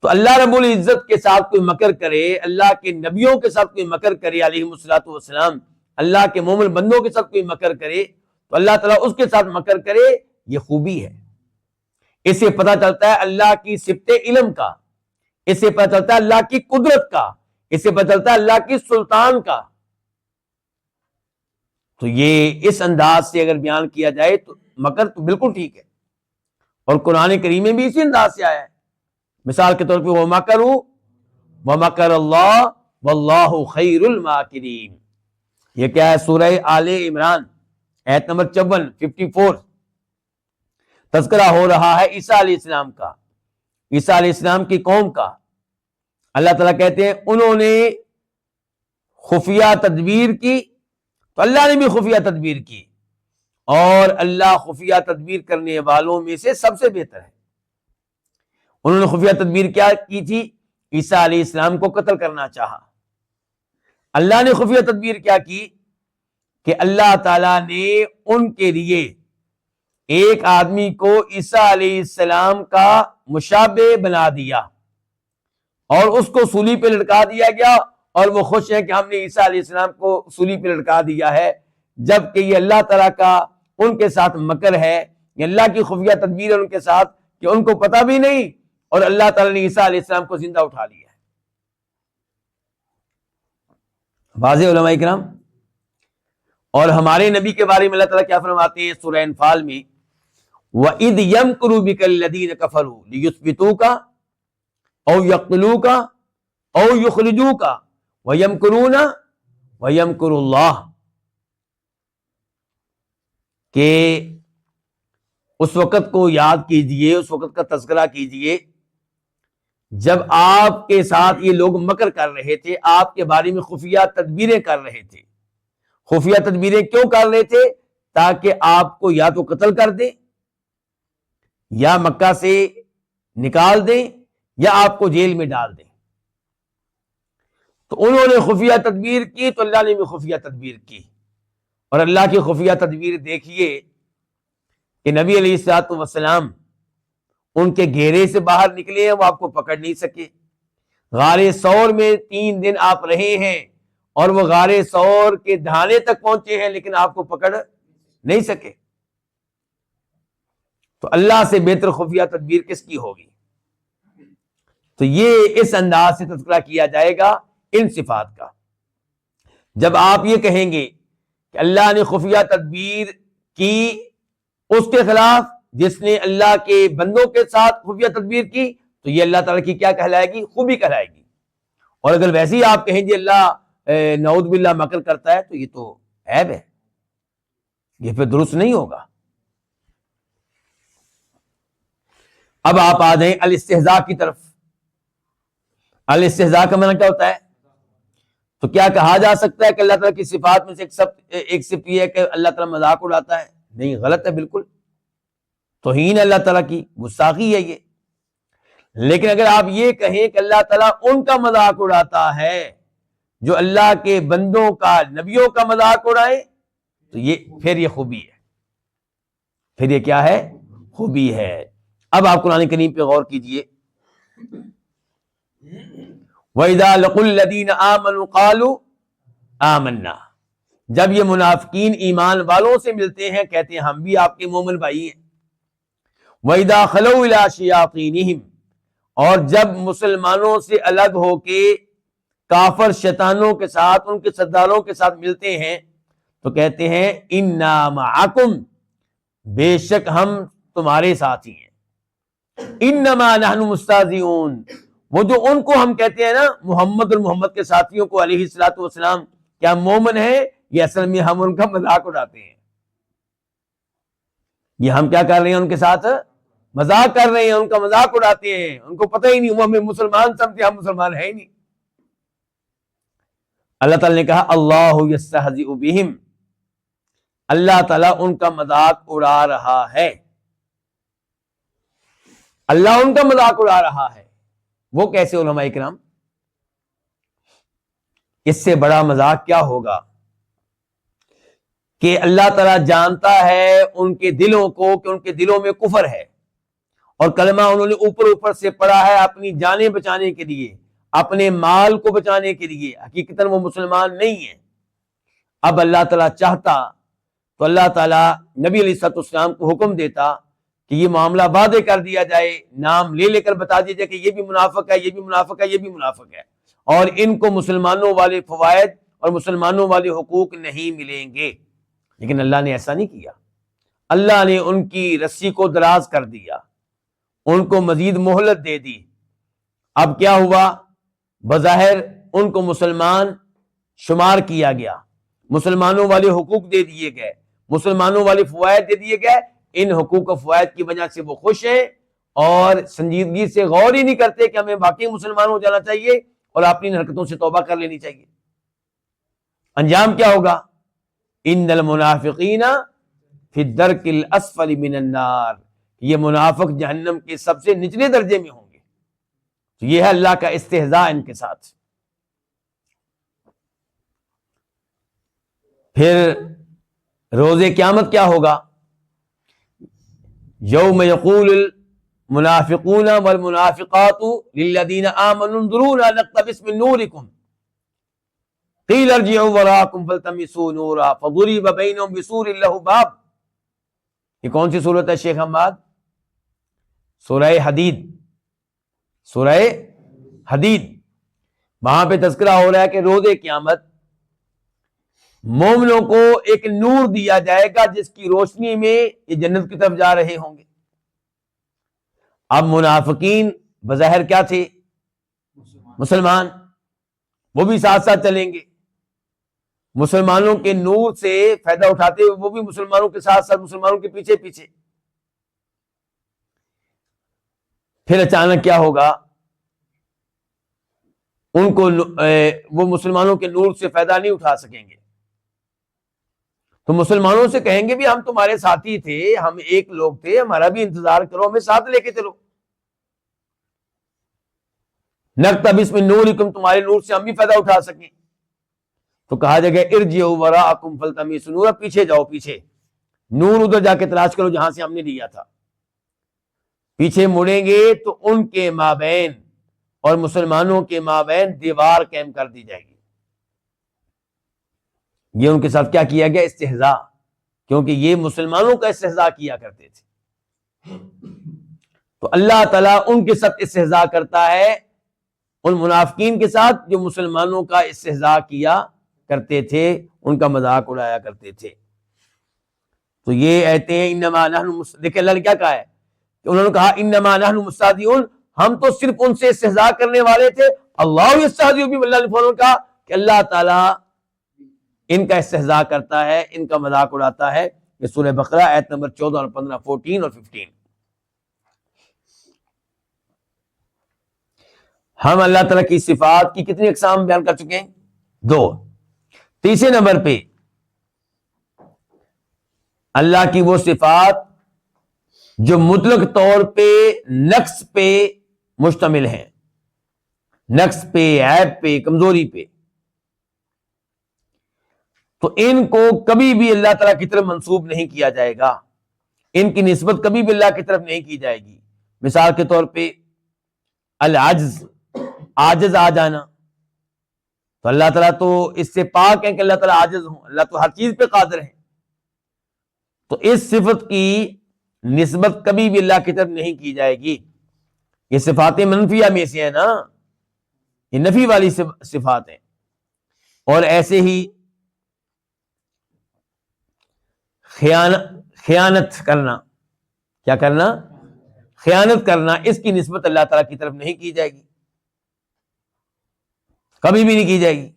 تو اللہ رب العزت کے ساتھ کوئی مکر کرے، اللہ کے نبیوں کے ساتھ کوئی مکر کرے علیہ الصلوۃ والسلام، اللہ کے مومن بندوں کے ساتھ کوئی مکر کرے تو اللہ تعالیٰ اس کے ساتھ مکر کرے، یہ خوبی ہے۔ اس سے پتہ چلتا ہے اللہ کی صفت علم کا، اس سے پتہ چلتا ہے اللہ کی قدرت کا، اس سے پتہ چلتا ہے اللہ کی سلطان کا۔ تو یہ اس انداز سے اگر بیان کیا جائے تو مکر تو بالکل ٹھیک ہے، اور قرآن کریم میں بھی اسی انداز سے آیا ہے۔ مثال کے طور پہ وَمَكَرُوا وَمَكَرَ اللَّهُ وَاللَّهُ خَيْرُ الْمَاكِرِينَ، یہ کیا ہے؟ سورہ آل عمران آیت نمبر 54 تذکرہ ہو رہا ہے عیسیٰ علیہ السلام کا، عیسیٰ علیہ السلام کی قوم کا۔ اللہ تعالیٰ کہتے ہیں انہوں نے خفیہ تدبیر کی تو اللہ نے بھی خفیہ تدبیر کی، اور اللہ خفیہ تدبیر کرنے والوں میں سے سب سے بہتر ہے۔ انہوں نے خفیہ تدبیر کیا کی تھی؟ عیسیٰ علیہ السلام کو قتل کرنا چاہا۔ اللہ نے خفیہ تدبیر کیا کی کہ اللہ تعالیٰ نے ان کے لیے ایک آدمی کو عیسیٰ علیہ السلام کا مشابہ بنا دیا، اور اس کو سولی پہ لٹکا دیا گیا، اور وہ خوش ہیں کہ ہم نے عیسیٰ علیہ السلام کو سولی پہ لٹکا دیا ہے، جبکہ یہ اللہ تعالیٰ کا ان کے ساتھ مکر ہے، یہ اللہ کی خفیہ تدبیر ہے ان کے ساتھ کہ ان کو پتہ بھی نہیں، اور اللہ تعالیٰ نے عیسیٰ علیہ السلام کو زندہ اٹھا لیا ہے۔ واضح علماء کرام۔ اور ہمارے نبی کے بارے میں اللہ تعالیٰ کیا فرماتے ہیں سورہ انفال میں؟ وَإِذْ يَمْكُرُ بِكَ الَّذِينَ كَفَرُوا لِيُثْبِتُوكَ أَوْ يَقْتُلُوكَ أَوْ يُخْرِجُوكَ وَيَمْكُرُونَ وَيَمْكُرُ اللَّهُ، کہ اس وقت کو یاد کیجئے، اس وقت کا تذکرہ کیجئے جب آپ کے ساتھ یہ لوگ مکر کر رہے تھے، آپ کے بارے میں خفیہ تدبیریں کر رہے تھے۔ خفیہ تدبیریں کیوں کر رہے تھے؟ تاکہ آپ کو یا تو قتل کر دیں، یا مکہ سے نکال دیں، یا آپ کو جیل میں ڈال دیں۔ تو انہوں نے خفیہ تدبیر کی تو اللہ نے بھی خفیہ تدبیر کی، اور اللہ کی خفیہ تدبیر دیکھیے کہ نبی علیہ الصلوۃ والسلام ان کے گھیرے سے باہر نکلے ہیں، وہ آپ کو پکڑ نہیں سکے۔ غار ثور میں 3 دن آپ رہے ہیں، اور وہ غار ثور کے دھانے تک پہنچے ہیں، لیکن آپ کو پکڑ نہیں سکے۔ تو اللہ سے بہتر خفیہ تدبیر کس کی ہوگی؟ تو یہ اس انداز سے تذکرہ کیا جائے گا ان صفات کا۔ جب آپ یہ کہیں گے کہ اللہ نے خفیہ تدبیر کی اس کے خلاف جس نے اللہ کے بندوں کے ساتھ خفیہ تدبیر کی، تو یہ اللہ تعالیٰ کی کیا کہلائے گی؟ خوبی کہلائے گی۔ اور اگر ویسے ہی آپ کہیں جی اللہ نعوذ باللہ مکر کرتا ہے، تو یہ تو عیب ہے، یہ پھر درست نہیں ہوگا۔ اب آپ آ جائیں الاستہزاء کی طرف۔ الاستہزاء کا معنی کیا ہوتا ہے؟ تو کیا کہا جا سکتا ہے کہ اللہ تعالیٰ کی صفات میں سے ایک صفت یہ ہے کہ اللہ تعالیٰ مذاق اڑاتا ہے؟ نہیں، غلط ہے بالکل، توہین ہے اللہ تعالیٰ کی، گستاخی ہے یہ۔ لیکن اگر آپ یہ کہیں کہ اللہ تعالیٰ ان کا مذاق اڑاتا ہے جو اللہ کے بندوں کا، نبیوں کا مذاق اڑائے، تو پھر یہ خوبی ہے، پھر یہ کیا ہے؟ خوبی ہے۔ اب آپ قرآن کریم پہ غور کیجئے۔ وَإِذَا لَقُوا الَّذِينَ آمَنُوا قَالُوا آمَنَّا، جب یہ منافقین ایمان والوں سے ملتے ہیں کہتے ہیں ہم بھی آپ کے مومن بھائی ہیں۔ وَإِذَا خَلَوْا إِلَىٰ شَيَاطِينِهِمْ، اور جب مسلمانوں سے الگ ہو کے کافر شیطانوں کے ساتھ، ان کے سرداروں کے ساتھ ملتے ہیں تو کہتے ہیں اِنَّا مَعَكُمْ، بے شک ہم تمہارے ساتھ ہی ہیں۔ اِنَّمَا نَحْنُ مُسْتَہْزِئُونَ، وہ جو ان کو ہم کہتے ہیں نا محمد اور محمد کے ساتھیوں کو علیہ الصلوۃ والسلام، کیا مومن ہے؟ یہ اصل میں ہم ان کا مذاق اڑاتے ہیں. یہ ہم کیا کر رہے ہیں؟ ان کے ساتھ مذاق کر رہے ہیں، ان کا مذاق اڑاتے ہیں. ان کو پتہ ہی نہیں، وہ ہمیں مسلمان سمجھتے، ہم مسلمان ہیں ہی نہیں. اللہ تعالیٰ نے کہا اللہ یستہزئ بہم، اللہ تعالیٰ ان کا مذاق اڑا رہا ہے. اللہ ان کا مذاق اڑا رہا ہے. وہ کیسے علماء کرام؟ اس سے بڑا مذاق کیا ہوگا کہ اللہ تعالیٰ جانتا ہے ان کے دلوں کو کہ ان کے دلوں میں کفر ہے، اور کلمہ انہوں نے اوپر اوپر سے پڑھا ہے اپنی جانیں بچانے کے لیے، اپنے مال کو بچانے کے لیے. حقیقتاً وہ مسلمان نہیں ہیں. اب اللہ تعالیٰ چاہتا تو اللہ تعالیٰ نبی علیہ الصلوۃ والسلام کو حکم دیتا کہ یہ معاملہ واضح کر دیا جائے، نام لے لے کر بتا دیا جائے کہ یہ بھی منافق ہے، یہ بھی منافق ہے، یہ بھی منافق ہے، اور ان کو مسلمانوں والے فوائد اور مسلمانوں والے حقوق نہیں ملیں گے. لیکن اللہ نے ایسا نہیں کیا. اللہ نے ان کی رسی کو دراز کر دیا، ان کو مزید مہلت دے دی. اب کیا ہوا؟ بظاہر ان کو مسلمان شمار کیا گیا، مسلمانوں والے حقوق دے دیے گئے، مسلمانوں والے فوائد دے دیے گئے. ان حقوق و فوائد کی وجہ سے وہ خوش ہیں اور سنجیدگی سے غور ہی نہیں کرتے کہ ہمیں باقی مسلمان ہو جانا چاہیے اور اپنی ان حرکتوں سے توبہ کر لینی چاہیے. انجام کیا ہوگا؟ ان المنافقین فی الدرک الاسفل من النار، یہ منافق جہنم کے سب سے نچلے درجے میں ہوں گے. تو یہ ہے اللہ کا استہزاء ان کے ساتھ. پھر روز قیامت کیا ہوگا؟ یوم یقول المنافقون والمنافقات للذین آمنوا انظرونا نقتبس من نورکم قیل ارجعوا وراءکم فالتمسوا نورا فضرب بینہم بسور لہ باب. یہ کون سی صورت ہے شیخ حماد؟ سورہ حدید. سورہ حدید. وہاں پہ تذکرہ ہو رہا ہے کہ روز قیامت مومنوں کو ایک نور دیا جائے گا جس کی روشنی میں یہ جنت کی طرف جا رہے ہوں گے. اب منافقین بظاہر کیا تھے؟ مسلمان. وہ بھی ساتھ ساتھ چلیں گے، مسلمانوں کے نور سے فائدہ اٹھاتے ہوئے وہ بھی مسلمانوں کے ساتھ ساتھ مسلمانوں کے پیچھے پیچھے. پھر اچانک کیا ہوگا؟ ان کو وہ مسلمانوں کے نور سے فائدہ نہیں اٹھا سکیں گے، تو مسلمانوں سے کہیں گے بھی ہم تمہارے ساتھی تھے، ہم ایک لوگ تھے، ہمارا بھی انتظار کرو، ہمیں ساتھ لے کے چلو. نقتبس من نورکم، تمہارے نور سے ہم بھی فائدہ اٹھا سکیں. تو کہا جائے گا ارجعوا وراءکم فالتمسوا نورا، پیچھے جاؤ، پیچھے نور ادھر جا کے تلاش کرو جہاں سے ہم نے لیا تھا. پیچھے مڑیں گے تو ان کے مابین اور مسلمانوں کے مابین دیوار قائم کر دی جائے گی. یہ ان کے ساتھ کیا کیا گیا؟ استہزاء، کیونکہ یہ مسلمانوں کا استہزاء کیا کرتے تھے. تو اللہ تعالیٰ ان کے ساتھ استہزاء کرتا ہے، ان منافقین کے ساتھ جو مسلمانوں کا استہزاء کیا کرتے تھے، ان کا مذاق اڑایا کرتے تھے. تو یہ آیتیں ہیں انما نحن دیکھیں اللہ نے کیا کہا ہے کہ انہوں نے کہا انما نحن مستہزئون، ہم تو صرف ان سے استہزاء کرنے والے تھے. اللہ یستہزئ بہم، اللہ نے فوراً کہا کہ اللہ تعالیٰ ان کا استہزاء کرتا ہے، ان کا مذاق اڑاتا ہے. یہ سورہ بقرہ آیت نمبر 14 اور 15، 14 اور 15. ہم اللہ تعالیٰ کی صفات کی کتنی اقسام بیان کر چکے ہیں؟ 2. تیسرے نمبر پہ اللہ کی وہ صفات جو مطلق طور پہ نقص پہ مشتمل ہیں، نقص پہ، عیب پہ، کمزوری پہ. تو ان کو کبھی بھی اللہ تعالیٰ کی طرف منسوب نہیں کیا جائے گا، ان کی نسبت کبھی بھی اللہ کی طرف نہیں کی جائے گی. مثال کے طور پہ العجز، عاجز آ جانا، تو اللہ تعالیٰ تو اس سے پاک ہے کہ اللہ تعالیٰ عاجز ہوں، اللہ تو ہر چیز پہ قادر ہے. تو اس صفت کی نسبت کبھی بھی اللہ کی طرف نہیں کی جائے گی. یہ صفات منفیہ میں سے ہے نا، یہ نفی والی صفات ہیں. اور ایسے ہی خیانت کرنا، کیا کرنا؟ خیانت کرنا، اس کی نسبت اللہ تعالیٰ کی طرف نہیں کی جائے گی. کبھی بھی نہیں کی جائے گی.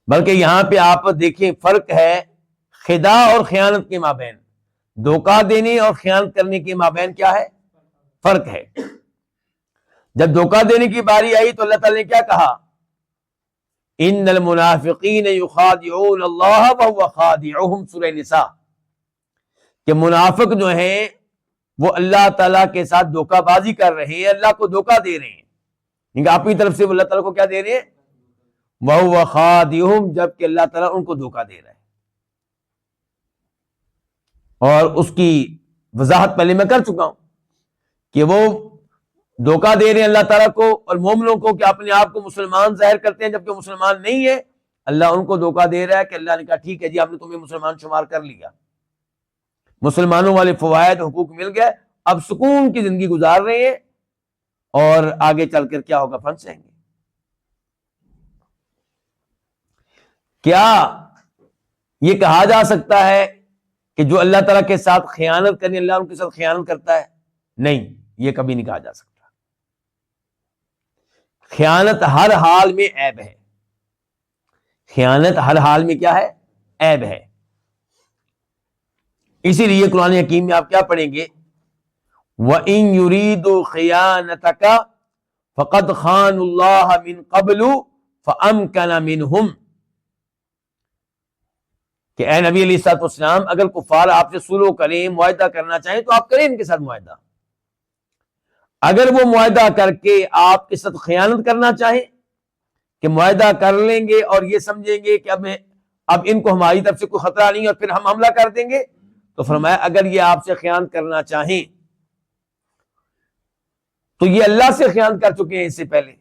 بلکہ یہاں پہ آپ دیکھیں فرق ہے خداع اور خیانت کے مابین. دھوکہ دینے اور خیانت کرنے کے مابین کیا ہے؟ فرق ہے. جب دھوکہ دینے کی باری آئی تو اللہ تعالی نے کیا کہا؟ ان المنافقین یخادعون اللہ وهو خادعهم، سورہ نساء. کہ منافق جو ہیں وہ اللہ تعالیٰ کے ساتھ دھوکہ بازی کر رہے ہیں، اللہ کو دھوکہ دے رہے ہیں. کیونکہ اپنی طرف سے وہ اللہ تعالیٰ کو کیا دے رہے ہیں؟ وَهُوَ خَادِعُهُمْ، جبکہ اللہ تعالیٰ ان کو دھوکہ دے رہا ہے. اور اس کی وضاحت پہلے میں کر چکا ہوں کہ وہ دھوکہ دے رہے ہیں اللہ تعالیٰ کو اور مومنوں کو کہ اپنے آپ کو مسلمان ظاہر کرتے ہیں جبکہ مسلمان نہیں ہے. اللہ ان کو دھوکہ دے رہا ہے کہ اللہ نے کہا ٹھیک ہے جی، ہم نے تمہیں مسلمان شمار کر لیا، مسلمانوں والے فوائد حقوق مل گئے، اب سکون کی زندگی گزار رہے ہیں اور آگے چل کر کیا ہوگا؟ پھنس جائیں گے. کیا یہ کہا جا سکتا ہے کہ جو اللہ تعالیٰ کے ساتھ خیانت کرنی اللہ ان کے ساتھ خیانت کرتا ہے؟ نہیں، یہ کبھی نہیں کہا جا سکتا. خیانت ہر حال میں عیب ہے. خیانت ہر حال میں کیا ہے؟ عیب ہے. اسی لیے قرآن حکیم میں آپ کیا پڑھیں گے؟ وَإِن يُرِيدُوا خِيَانَتَكَ فَقَدْ خَانُوا اللَّهَ مِن قَبْلُ فَأَمْكَنَ مِنْهُمْ. کہ اے نبی علیہ الصلوۃ والسلام، اگر کفار آپ سے سلو کریں، معاہدہ کرنا چاہیں تو آپ کریں ان کے ساتھ معاہدہ. اگر وہ معاہدہ کر کے آپ کے ساتھ خیانت کرنا چاہیں کہ معاہدہ کر لیں گے اور یہ سمجھیں گے کہ اب ان کو ہماری طرف سے کوئی خطرہ نہیں اور پھر ہم حملہ کر دیں گے، تو فرمایا اگر یہ آپ سے خیانت کرنا چاہیں تو یہ اللہ سے خیانت کر چکے ہیں اس سے پہلے.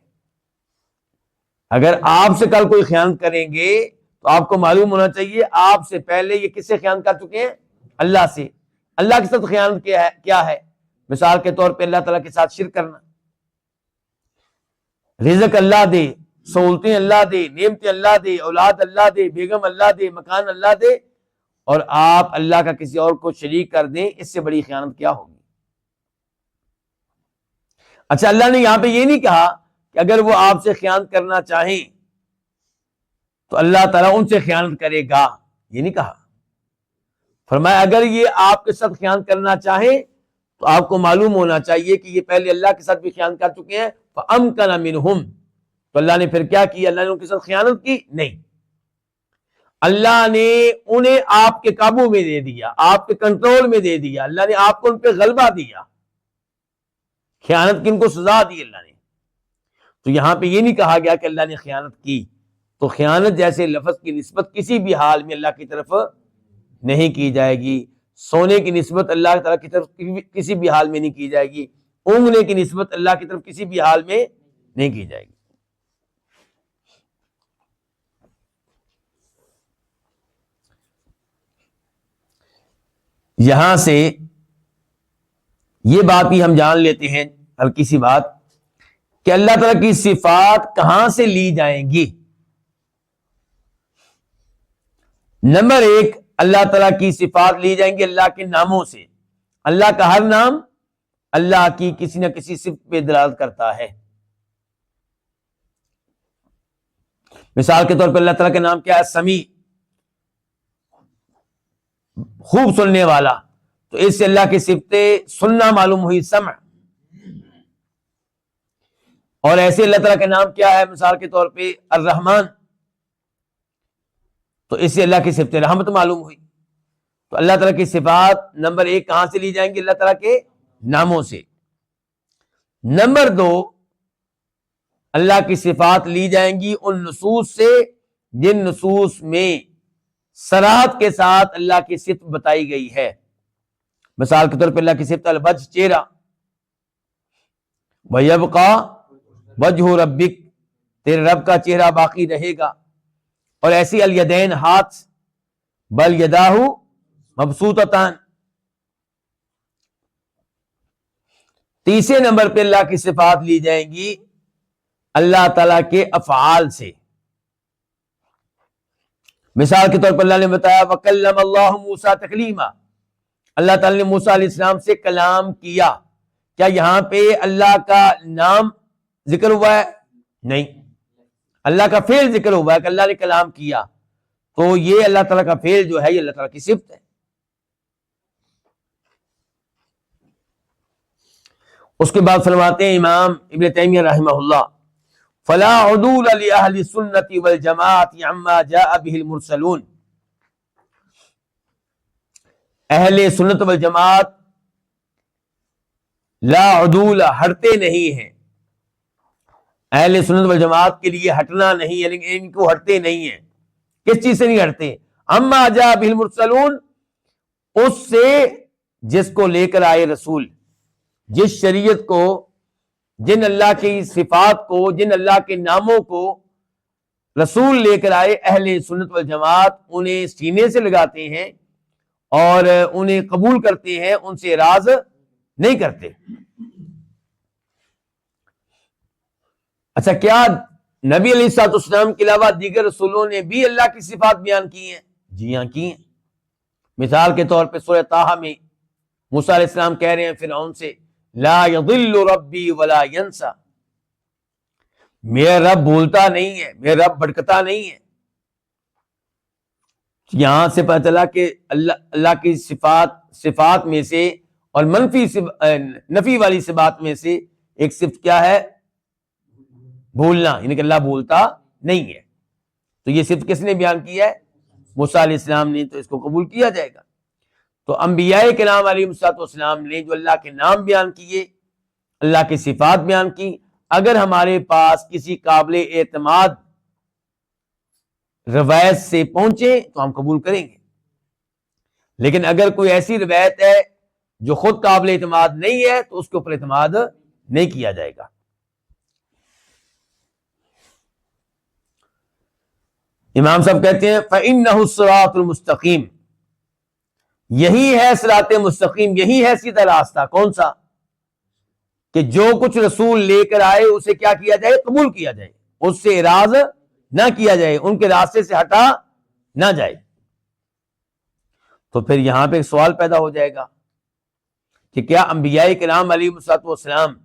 اگر آپ سے کل کوئی خیانت کریں گے تو آپ کو معلوم ہونا چاہیے آپ سے پہلے یہ کس سے خیانت کر چکے ہیں؟ اللہ سے. اللہ کے ساتھ خیانت کیا ہے؟ مثال کے طور پہ اللہ تعالیٰ کے ساتھ شرک کرنا. رزق اللہ دے، سہولتیں اللہ دے، نعمتیں اللہ دے، اولاد اللہ دے، بیگم اللہ دے، مکان اللہ دے، اور آپ اللہ کا کسی اور کو شریک کر دیں، اس سے بڑی خیانت کیا ہوگی؟ اچھا، اللہ نے یہاں پہ یہ نہیں کہا کہ اگر وہ آپ سے خیانت کرنا چاہیں تو اللہ تعالیٰ ان سے خیانت کرے گا، یہ نہیں کہا. فرمایا اگر یہ آپ کے ساتھ خیانت کرنا چاہیں تو آپ کو معلوم ہونا چاہیے کہ یہ پہلے اللہ کے ساتھ بھی خیانت کر چکے ہیں. فَأَمْكَنَ مِنْهُمْ، تو اللہ نے پھر کیا کیا؟ اللہ نے ان کے ساتھ خیانت کی؟ نہیں، اللہ نے انہیں آپ کے قابو میں دے دیا، آپ کے کنٹرول میں دے دیا. اللہ نے آپ کو ان پہ غلبہ دیا، خیانت کی ان کو سزا دی اللہ نے. تو یہاں پہ یہ نہیں کہا گیا کہ اللہ نے خیانت کی. تو خیانت جیسے لفظ کی نسبت کسی بھی حال میں اللہ کی طرف نہیں کی جائے گی. سونے کی نسبت اللہ تعالیٰ کی طرف کسی بھی حال میں نہیں کی جائے گی. اونگنے کی نسبت اللہ کی طرف کسی بھی حال میں نہیں کی جائے گی. یہاں سے یہ بات بھی ہم جان لیتے ہیں، ہلکی سی بات، کہ اللہ تعالیٰ کی صفات کہاں سے لی جائیں گی. نمبر ایک، اللہ تعالیٰ کی صفات لی جائیں گی اللہ کے ناموں سے. اللہ کا ہر نام اللہ کی کسی نہ کسی صفت پہ دلالت کرتا ہے. مثال کے طور پہ اللہ تعالیٰ کا نام کیا ہے؟ سمیع، خوب سننے والا. تو اس سے اللہ کی صفتیں سننا معلوم ہوئی، سمع. اور ایسے اللہ تعالیٰ کا نام کیا ہے؟ مثال کے طور پہ الرحمن، تو اس سے اللہ کی صفت رحمت معلوم ہوئی. تو اللہ تعالیٰ کی صفات نمبر ایک کہاں سے لی جائیں گی؟ اللہ تعالیٰ کے ناموں سے. نمبر دو، اللہ کی صفات لی جائیں گی ان نصوص سے جن نصوص میں صراحت کے ساتھ اللہ کی صفت بتائی گئی ہے. مثال کے طور پہ اللہ کی صفت الوجہ، چہرہ، وَيَبْقَى وَجْهُ رَبِّكَ، تیرے رب کا چہرہ باقی رہے گا. اور ایسی الیدین، ہاتھ، بل یداہ مبسوطتان. تیسرے نمبر پہ اللہ کی صفات لی جائیں گی اللہ تعالیٰ کے افعال سے. مثال کے طور پر اللہ نے بتایا وَكَلَّمَ اللَّهُ مُوسَىٰ تَكْلِيمًا، اللہ تعالیٰ نے موسیٰ علیہ السلام سے کلام کیا. کیا یہاں پہ اللہ کا نام ذکر ہوا ہے؟ نہیں. اللہ کا فعل ذکر ہوا ہے کہ اللہ نے کلام کیا، تو یہ اللہ تعالیٰ کا فعل جو ہے یہ اللہ تعالیٰ کی صفت ہے۔ اس کے بعد فرماتے ہیں امام ابن تیمیہ رحمہ اللہ، فلا عدول لأہل السنت والجماعت عما جاء به المرسلون، اہل سنت والجماعت لا عدول ہٹتے نہیں ہیں، اہل سنت والجماعت کے لیے ہٹنا نہیں ہے، لیکن ان کو ہٹتے نہیں ہیں۔ کس چیز سے نہیں ہٹتے؟ اما جاء به المرسلون، اس سے جس کو لے کر آئے رسول، جس شریعت کو، جن اللہ کی صفات کو، جن اللہ کے ناموں کو رسول لے کر آئے، اہل سنت والجماعت انہیں سینے سے لگاتے ہیں اور انہیں قبول کرتے ہیں، ان سے اعراض نہیں کرتے۔ اچھا، کیا نبی علیہ الصلوۃ والسلام کے علاوہ دیگر رسولوں نے بھی اللہ کی صفات بیان کی ہیں؟ جی ہاں، کی ہیں۔ مثال کے طور پہ سورہ طٰہٰ میں موسیٰ علیہ السلام کہہ رہے ہیں فرعون سے، لا یضل ربی ولا ینسیٰ، میرا رب بھولتا نہیں ہے، میرا رب بھٹکتا نہیں ہے۔ یہاں سے پتہ چلا کہ اللہ کی صفات میں سے اور نفی والی صفات میں سے ایک صفت کیا ہے؟ بھولنا، یعنی کہ اللہ بھولتا نہیں ہے۔ تو یہ صفت کس نے بیان کی ہے؟ موسیٰ علیہ السلام نے، تو اس کو قبول کیا جائے گا۔ تو انبیاء کرام علیہ السلام نے جو اللہ کے نام بیان کیے، اللہ کی صفات بیان کی، اگر ہمارے پاس کسی قابل اعتماد روایت سے پہنچے تو ہم قبول کریں گے، لیکن اگر کوئی ایسی روایت ہے جو خود قابل اعتماد نہیں ہے تو اس کے اوپر اعتماد نہیں کیا جائے گا۔ امام صاحب کہتے ہیں فَإِنَّهُ الصِّرَاطُ الْمُسْتَقِيمُ، یہی ہے صراط مستقیم، یہی ہے سیدھا راستہ۔ کون سا؟ کہ جو کچھ رسول لے کر آئے اسے کیا کیا جائے؟ قبول کیا جائے، اس سے اعراض نہ کیا جائے، ان کے راستے سے ہٹا نہ جائے۔ تو پھر یہاں پہ ایک سوال پیدا ہو جائے گا کہ کیا انبیاء کرام علیہ السلام،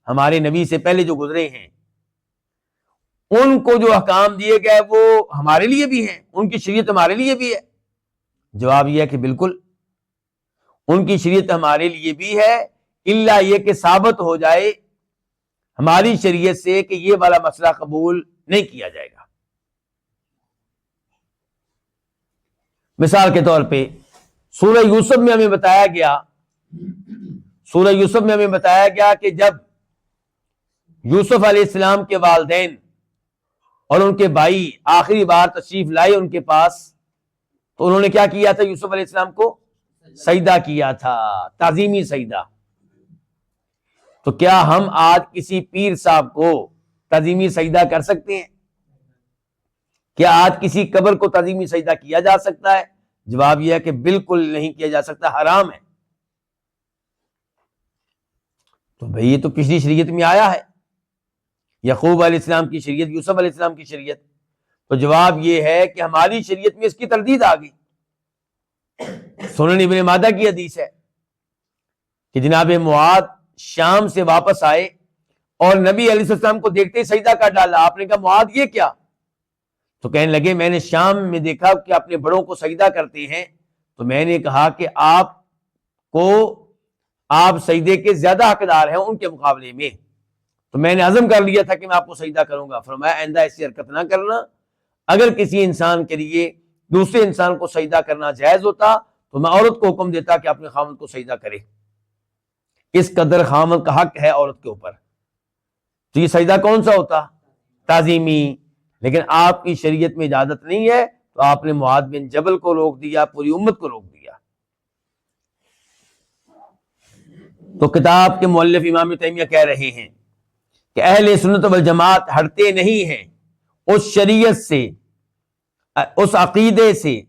ہمارے نبی سے پہلے جو گزرے ہیں، ان کو جو احکام دیے گئے وہ ہمارے لیے بھی ہیں، ان کی شریعت ہمارے لیے بھی ہے؟ جواب یہ ہے کہ بالکل، ان کی شریعت ہمارے لیے بھی ہے، الا یہ کہ ثابت ہو جائے ہماری شریعت سے کہ یہ والا مسئلہ قبول نہیں کیا جائے گا۔ مثال کے طور پہ سورہ یوسف میں ہمیں بتایا گیا کہ جب یوسف علیہ السلام کے والدین اور ان کے بھائی آخری بار تشریف لائے ان کے پاس، تو انہوں نے کیا کیا تھا؟ یوسف علیہ السلام کو سجدہ کیا تھا، تعظیمی سجدہ۔ تو کیا ہم آج کسی پیر صاحب کو تعظیمی سجدہ کر سکتے ہیں؟ کیا آج کسی قبر کو تعظیمی سجدہ کیا جا سکتا ہے؟ جواب یہ ہے کہ بالکل نہیں کیا جا سکتا، حرام ہے۔ تو بھئی یہ تو پچھلی شریعت میں آیا ہے، یعقوب علیہ السلام کی شریعت، یوسف علیہ السلام کی شریعت۔ تو جواب یہ ہے کہ ہماری شریعت میں اس کی تردید آ گئی۔ سنن ابن ماجہ کی حدیث ہے کہ جناب معاذ شام سے واپس آئے اور نبی علیہ السلام کو دیکھتے ہی سجدہ کر ڈالا۔ آپ نے کہا معاذ یہ کیا؟ تو کہنے لگے میں نے شام میں دیکھا کہ اپنے بڑوں کو سجدہ کرتے ہیں، تو میں نے کہا کہ آپ سجدے کے زیادہ حقدار ہیں ان کے مقابلے میں، تو میں نے عزم کر لیا تھا کہ میں آپ کو سجدہ کروں گا۔ فرمایا آئندہ ایسی حرکت نہ کرنا، اگر کسی انسان کے لیے دوسرے انسان کو سجدہ کرنا جائز ہوتا تو میں عورت کو حکم دیتا کہ اپنے خامد کو سجدہ کرے، اس قدر خامد کا حق ہے عورت کے اوپر۔ تو یہ سجدہ کون سا ہوتا؟ تعظیمی۔ لیکن آپ کی شریعت میں اجازت نہیں ہے، تو آپ نے معاذ بن جبل کو روک دیا، پوری امت کو روک دیا۔ تو کتاب کے مؤلف امام تیمیہ کہہ رہے ہیں کہ اہل سنت والجماعت ہٹتے نہیں ہیں اس شریعت سے، اس عقیدے سے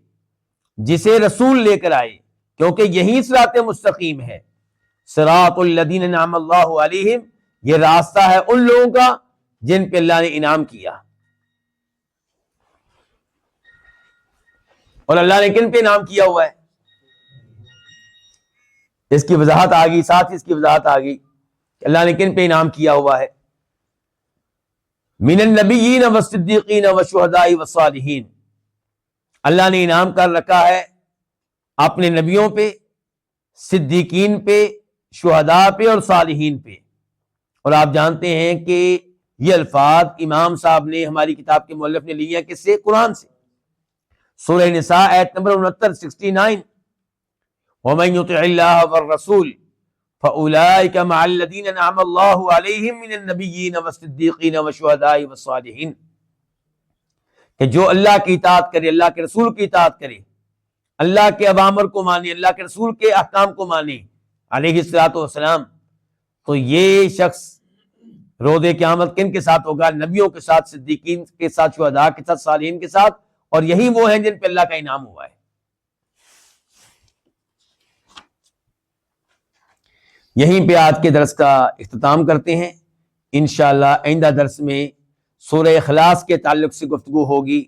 جسے رسول لے کر آئے، کیونکہ یہی صراط مستقیم ہے۔ صراط الذین انعم اللہ علیہم، یہ راستہ ہے ان لوگوں کا جن پہ اللہ نے انعام کیا۔ اور اللہ نے کن پہ انعام کیا ہوا ہے؟ اس کی وضاحت آ گئی، ساتھ ہی اس کی وضاحت آ گئی کہ اللہ نے کن پہ انعام کیا ہوا ہے۔ من النبیین والصدیقین والشہداء والصالحین، اللہ نے انعام کر رکھا ہے اپنے نبیوں پہ، صدیقین پہ، شہداء پہ اور صالحین پہ۔ اور آپ جانتے ہیں کہ یہ الفاظ امام صاحب نے، ہماری کتاب کے مؤلف نے لیے ہیں کس سے؟ قرآن سے۔ سورہ نساء آیت نمبر 69 وَمَن يُطِعِ اللَّهَ وَالرَّسُولَ فَأُولَٰئِكَ مَعَ الَّذِينَ أَنْعَمَ اللَّهُ عَلَيْهِم مِّنَ النَّبِيِّينَ وَالصِّدِّيقِينَ وَالشُّهَدَاءِ وَالصَّالِحِينَ، کہ جو اللہ کی اطاعت کرے، اللہ کے رسول کی اطاعت کرے، اللہ کے اوامر کو مانے، اللہ کے رسول کے احکام کو مانے علیہ الصلوۃ والسلام، تو یہ شخص روز قیامت کن کے ساتھ ہوگا؟ نبیوں کے ساتھ، صدیقین کے ساتھ، شہداء کے ساتھ، صالحین کے ساتھ، اور یہی وہ ہیں جن پہ اللہ کا انعام ہوا ہے۔ یہیں پہ آج کے درس کا اختتام کرتے ہیں۔ انشاءاللہ آئندہ درس میں سورہ اخلاص کے تعلق سے گفتگو ہوگی۔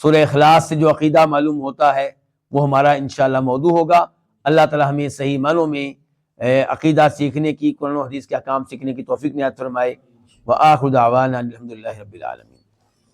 سورہ اخلاص سے جو عقیدہ معلوم ہوتا ہے وہ ہمارا انشاءاللہ موضوع ہوگا۔ اللہ تعالی ہمیں صحیح معنوں میں عقیدہ سیکھنے کی، قرآن و حدیث کے احکام سیکھنے کی توفیق عنایت فرمائے۔ وآخر دعوانا الحمدللہ رب العالمین۔